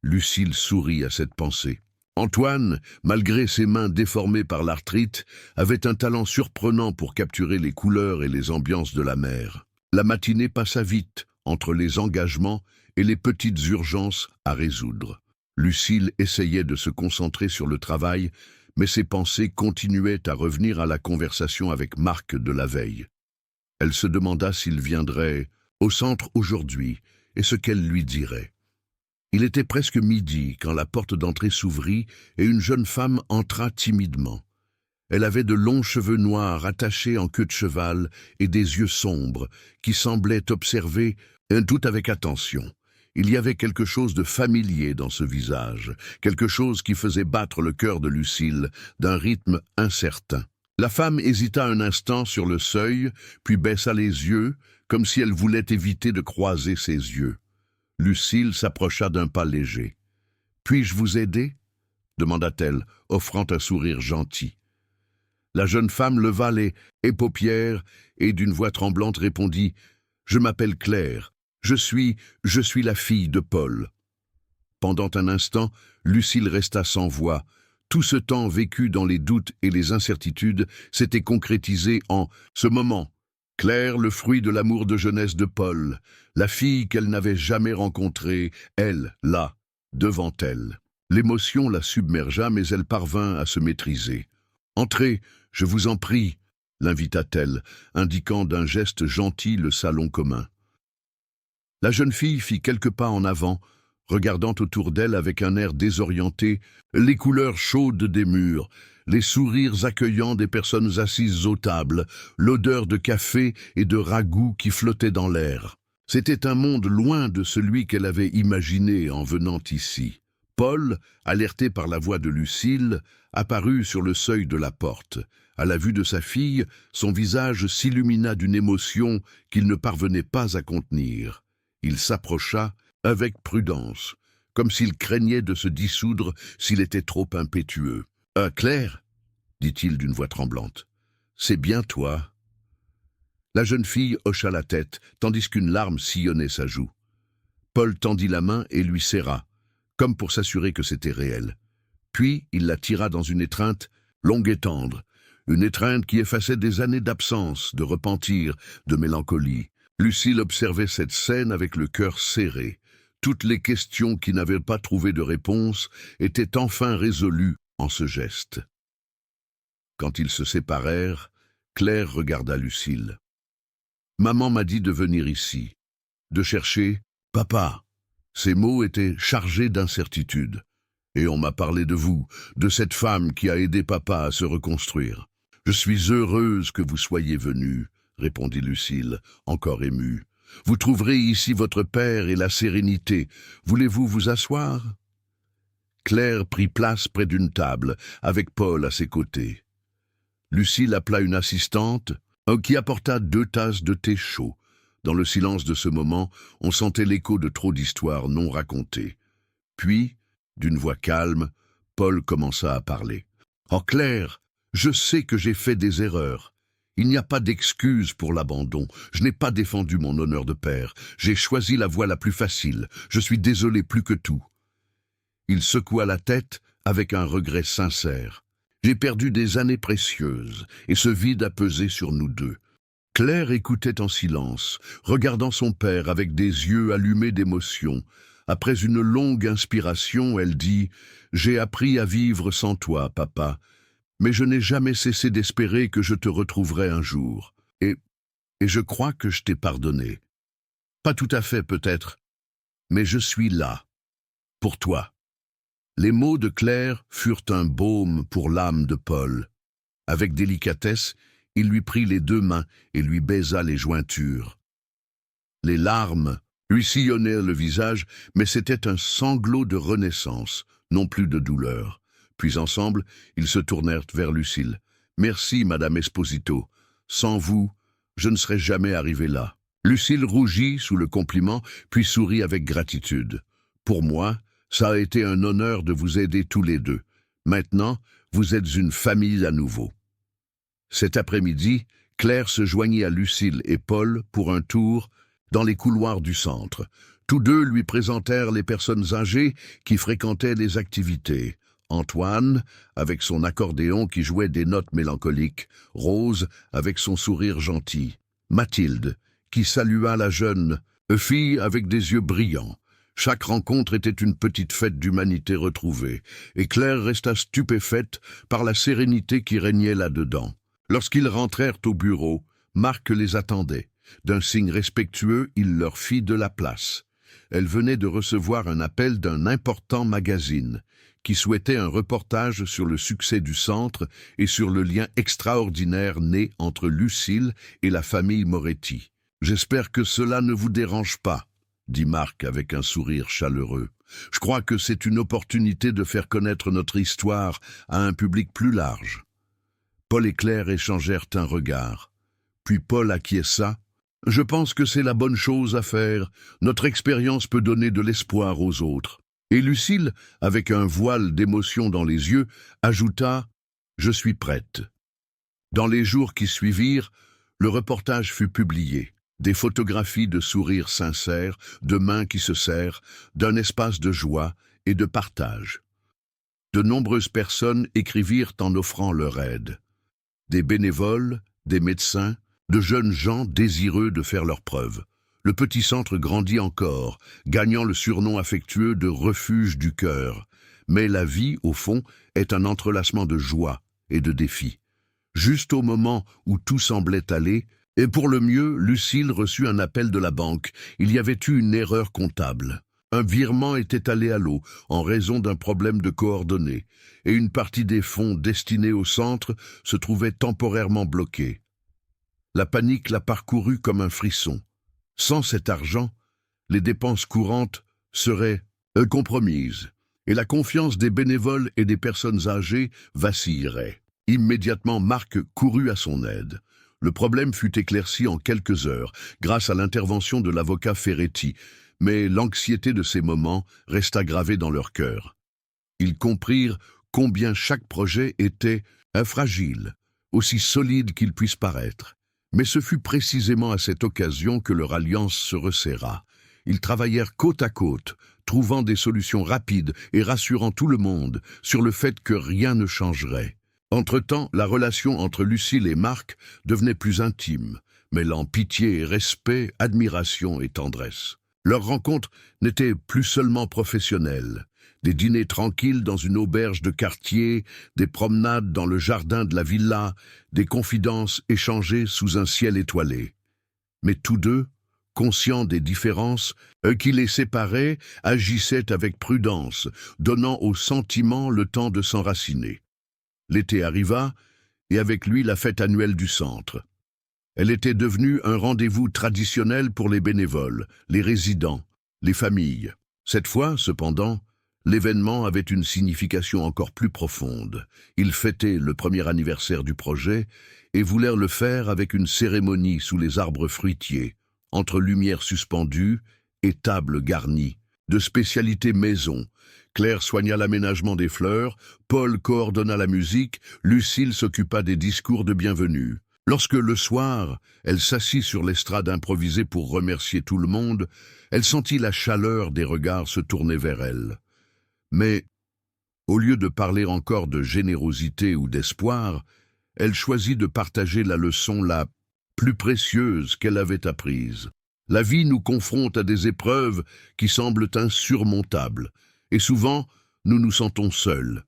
Lucille sourit à cette pensée. Antoine, malgré ses mains déformées par l'arthrite, avait un talent surprenant pour capturer les couleurs et les ambiances de la mer. La matinée passa vite, entre les engagements et les petites urgences à résoudre. Lucille essayait de se concentrer sur le travail, mais ses pensées continuaient à revenir à la conversation avec Marc de la veille. Elle se demanda s'il viendrait au centre aujourd'hui et ce qu'elle lui dirait. Il était presque midi quand la porte d'entrée s'ouvrit et une jeune femme entra timidement. Elle avait de longs cheveux noirs attachés en queue de cheval et des yeux sombres qui semblaient observer tout avec attention. Il y avait quelque chose de familier dans ce visage, quelque chose qui faisait battre le cœur de Lucille d'un rythme incertain. La femme hésita un instant sur le seuil, puis baissa les yeux, comme si elle voulait éviter de croiser ses yeux. Lucille s'approcha d'un pas léger. « Puis-je vous aider ?» demanda-t-elle, offrant un sourire gentil. La jeune femme leva les paupières et d'une voix tremblante répondit « Je m'appelle Claire. Je suis la fille de Paul. » Pendant un instant, Lucille resta sans voix. Tout ce temps vécu dans les doutes et les incertitudes s'était concrétisé en ce moment. Claire, le fruit de l'amour de jeunesse de Paul, la fille qu'elle n'avait jamais rencontrée, elle, là, devant elle. L'émotion la submergea, mais elle parvint à se maîtriser. « Entrez, je vous en prie », l'invita-t-elle, indiquant d'un geste gentil le salon commun. La jeune fille fit quelques pas en avant, regardant autour d'elle avec un air désorienté les couleurs chaudes des murs, les sourires accueillants des personnes assises aux tables, l'odeur de café et de ragoût qui flottait dans l'air. C'était un monde loin de celui qu'elle avait imaginé en venant ici. Paul, alerté par la voix de Lucille, apparut sur le seuil de la porte. À la vue de sa fille, son visage s'illumina d'une émotion qu'il ne parvenait pas à contenir. Il s'approcha avec prudence, comme s'il craignait de se dissoudre s'il était trop impétueux. « Claire ?» dit-il d'une voix tremblante. « C'est bien toi ?» La jeune fille hocha la tête, tandis qu'une larme sillonnait sa joue. Paul tendit la main et lui serra, comme pour s'assurer que c'était réel. Puis il la tira dans une étreinte longue et tendre, une étreinte qui effaçait des années d'absence, de repentir, de mélancolie. Lucille observait cette scène avec le cœur serré. Toutes les questions qui n'avaient pas trouvé de réponse étaient enfin résolues en ce geste. Quand ils se séparèrent, Claire regarda Lucille. « Maman m'a dit de venir ici, de chercher « Papa ». Ces mots étaient chargés d'incertitude. Et on m'a parlé de vous, de cette femme qui a aidé papa à se reconstruire. « Je suis heureuse que vous soyez venu, » répondit Lucille, encore émue. « Vous trouverez ici votre père et la sérénité. Voulez-vous vous asseoir ?» Claire prit place près d'une table, avec Paul à ses côtés. Lucille appela une assistante, qui apporta 2 tasses de thé chaud. Dans le silence de ce moment, on sentait l'écho de trop d'histoires non racontées. Puis, d'une voix calme, Paul commença à parler. « Oh Claire, je sais que j'ai fait des erreurs. Il n'y a pas d'excuse pour l'abandon. Je n'ai pas défendu mon honneur de père. J'ai choisi la voie la plus facile. Je suis désolé plus que tout. » Il secoua la tête avec un regret sincère. « J'ai perdu des années précieuses, et ce vide a pesé sur nous deux. » Claire écoutait en silence, regardant son père avec des yeux allumés d'émotion. Après une longue inspiration, elle dit « J'ai appris à vivre sans toi, papa. Mais je n'ai jamais cessé d'espérer que je te retrouverai un jour. Et je crois que je t'ai pardonné. Pas tout à fait peut-être, mais je suis là, pour toi. » Les mots de Claire furent un baume pour l'âme de Paul. Avec délicatesse, il lui prit les 2 mains et lui baisa les jointures. Les larmes lui sillonnèrent le visage, mais c'était un sanglot de renaissance, non plus de douleur. Puis ensemble, ils se tournèrent vers Lucille. « Merci, Madame Esposito. Sans vous, je ne serais jamais arrivé là. » Lucille rougit sous le compliment, puis sourit avec gratitude. Pour moi, ça a été un honneur de vous aider tous les deux. Maintenant, vous êtes une famille à nouveau. Cet après-midi, Claire se joignit à Lucille et Paul pour un tour dans les couloirs du centre. Tous deux lui présentèrent les personnes âgées qui fréquentaient les activités. Antoine, avec son accordéon qui jouait des notes mélancoliques, Rose, avec son sourire gentil, Mathilde, qui salua la jeune fille avec des yeux brillants. Chaque rencontre était une petite fête d'humanité retrouvée, et Claire resta stupéfaite par la sérénité qui régnait là-dedans. Lorsqu'ils rentrèrent au bureau, Marc les attendait. D'un signe respectueux, il leur fit de la place. Elle venait de recevoir un appel d'un important magazine qui souhaitait un reportage sur le succès du centre et sur le lien extraordinaire né entre Lucille et la famille Moretti. « J'espère que cela ne vous dérange pas », dit Marc avec un sourire chaleureux. « Je crois que c'est une opportunité de faire connaître notre histoire à un public plus large. » Paul et Claire échangèrent un regard. Puis Paul acquiesça. « Je pense que c'est la bonne chose à faire. Notre expérience peut donner de l'espoir aux autres. » Et Lucille, avec un voile d'émotion dans les yeux, ajouta « Je suis prête. » Dans les jours qui suivirent, le reportage fut publié. Des photographies de sourires sincères, de mains qui se serrent, d'un espace de joie et de partage. De nombreuses personnes écrivirent en offrant leur aide. Des bénévoles, des médecins, de jeunes gens désireux de faire leurs preuves. Le petit centre grandit encore, gagnant le surnom affectueux de refuge du cœur. Mais la vie, au fond, est un entrelacement de joie et de défis. Juste au moment où tout semblait aller, et pour le mieux, Lucille reçut un appel de la banque. Il y avait eu une erreur comptable. Un virement était allé à l'eau en raison d'un problème de coordonnées, et une partie des fonds destinés au centre se trouvait temporairement bloquée. La panique la parcourut comme un frisson. Sans cet argent, les dépenses courantes seraient compromises, et la confiance des bénévoles et des personnes âgées vacillerait. Immédiatement, Marc courut à son aide. Le problème fut éclairci en quelques heures, grâce à l'intervention de l'avocat Ferretti, mais l'anxiété de ces moments resta gravée dans leur cœur. Ils comprirent combien chaque projet était fragile, aussi solide qu'il puisse paraître. Mais ce fut précisément à cette occasion que leur alliance se resserra. Ils travaillèrent côte à côte, trouvant des solutions rapides et rassurant tout le monde sur le fait que rien ne changerait. Entre-temps, la relation entre Lucille et Marc devenait plus intime, mêlant pitié et respect, admiration et tendresse. Leur rencontre n'était plus seulement professionnelle. Des dîners tranquilles dans une auberge de quartier, des promenades dans le jardin de la villa, des confidences échangées sous un ciel étoilé. Mais tous deux, conscients des différences qui les séparaient, agissaient avec prudence, donnant aux sentiments le temps de s'enraciner. L'été arriva, et avec lui la fête annuelle du centre. Elle était devenue un rendez-vous traditionnel pour les bénévoles, les résidents, les familles. Cette fois, cependant, l'événement avait une signification encore plus profonde. Ils fêtaient le premier anniversaire du projet et voulèrent le faire avec une cérémonie sous les arbres fruitiers, entre lumières suspendues et tables garnies, de spécialités maison. Claire soigna l'aménagement des fleurs, Paul coordonna la musique, Lucille s'occupa des discours de bienvenue. Lorsque, le soir, elle s'assit sur l'estrade improvisée pour remercier tout le monde, elle sentit la chaleur des regards se tourner vers elle. Mais, au lieu de parler encore de générosité ou d'espoir, elle choisit de partager la leçon la plus précieuse qu'elle avait apprise. La vie nous confronte à des épreuves qui semblent insurmontables, et souvent, nous nous sentons seuls.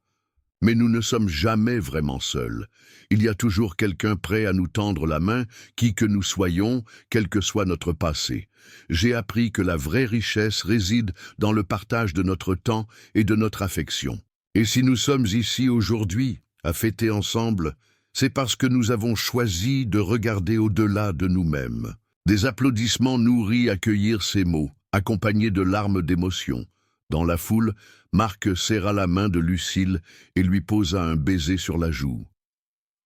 Mais nous ne sommes jamais vraiment seuls. Il y a toujours quelqu'un prêt à nous tendre la main, qui que nous soyons, quel que soit notre passé. J'ai appris que la vraie richesse réside dans le partage de notre temps et de notre affection. Et si nous sommes ici aujourd'hui, à fêter ensemble, c'est parce que nous avons choisi de regarder au-delà de nous-mêmes. Des applaudissements nourris accueillirent ces mots, accompagnés de larmes d'émotion. Dans la foule, Marc serra la main de Lucille et lui posa un baiser sur la joue.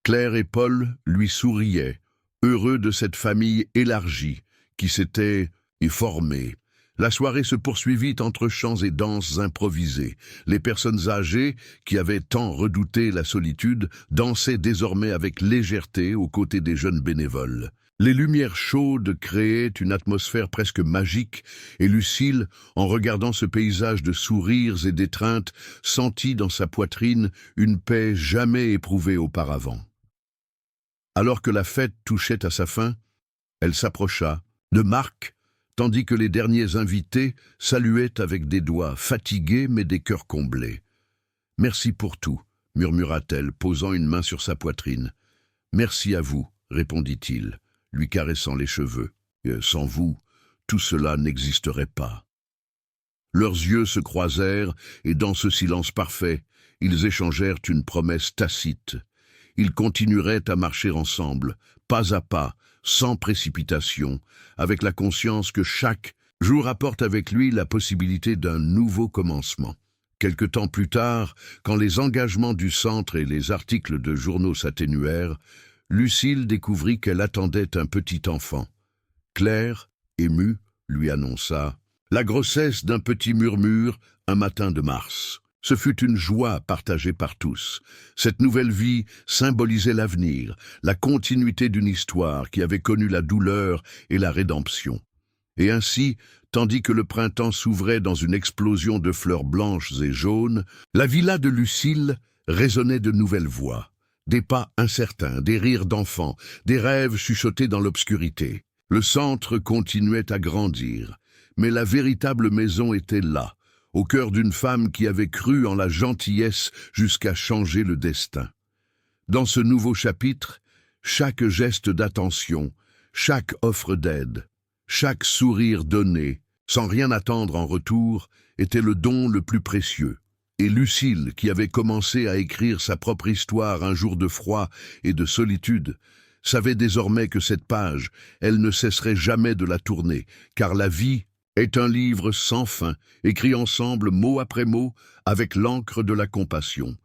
Claire et Paul lui souriaient, heureux de cette famille élargie qui s'était formé. La soirée se poursuivit entre chants et danses improvisées. Les personnes âgées, qui avaient tant redouté la solitude, dansaient désormais avec légèreté aux côtés des jeunes bénévoles. Les lumières chaudes créaient une atmosphère presque magique, et Lucille, en regardant ce paysage de sourires et d'étreintes, sentit dans sa poitrine une paix jamais éprouvée auparavant. Alors que la fête touchait à sa fin, elle s'approcha de Marc, tandis que les derniers invités saluaient avec des doigts fatigués mais des cœurs comblés. « Merci pour tout », murmura-t-elle, posant une main sur sa poitrine. « Merci à vous », répondit-il, lui caressant les cheveux. « Sans vous, tout cela n'existerait pas. » Leurs yeux se croisèrent, et dans ce silence parfait, ils échangèrent une promesse tacite. Ils continueraient à marcher ensemble, pas à pas, sans précipitation, avec la conscience que chaque jour apporte avec lui la possibilité d'un nouveau commencement. Quelque temps plus tard, quand les engagements du centre et les articles de journaux s'atténuèrent, Lucille découvrit qu'elle attendait un petit enfant. Claire, émue, lui annonça la grossesse d'un petit murmure un matin de mars. Ce fut une joie partagée par tous. Cette nouvelle vie symbolisait l'avenir, la continuité d'une histoire qui avait connu la douleur et la rédemption. Et ainsi, tandis que le printemps s'ouvrait dans une explosion de fleurs blanches et jaunes, la villa de Lucille résonnait de nouvelles voix. Des pas incertains, des rires d'enfants, des rêves chuchotés dans l'obscurité. Le centre continuait à grandir, mais la véritable maison était là, au cœur d'une femme qui avait cru en la gentillesse jusqu'à changer le destin. Dans ce nouveau chapitre, chaque geste d'attention, chaque offre d'aide, chaque sourire donné, sans rien attendre en retour, était le don le plus précieux. Et Lucille, qui avait commencé à écrire sa propre histoire un jour de froid et de solitude, savait désormais que cette page, elle ne cesserait jamais de la tourner, car la vie est un livre sans fin, écrit ensemble mot après mot avec l'encre de la compassion.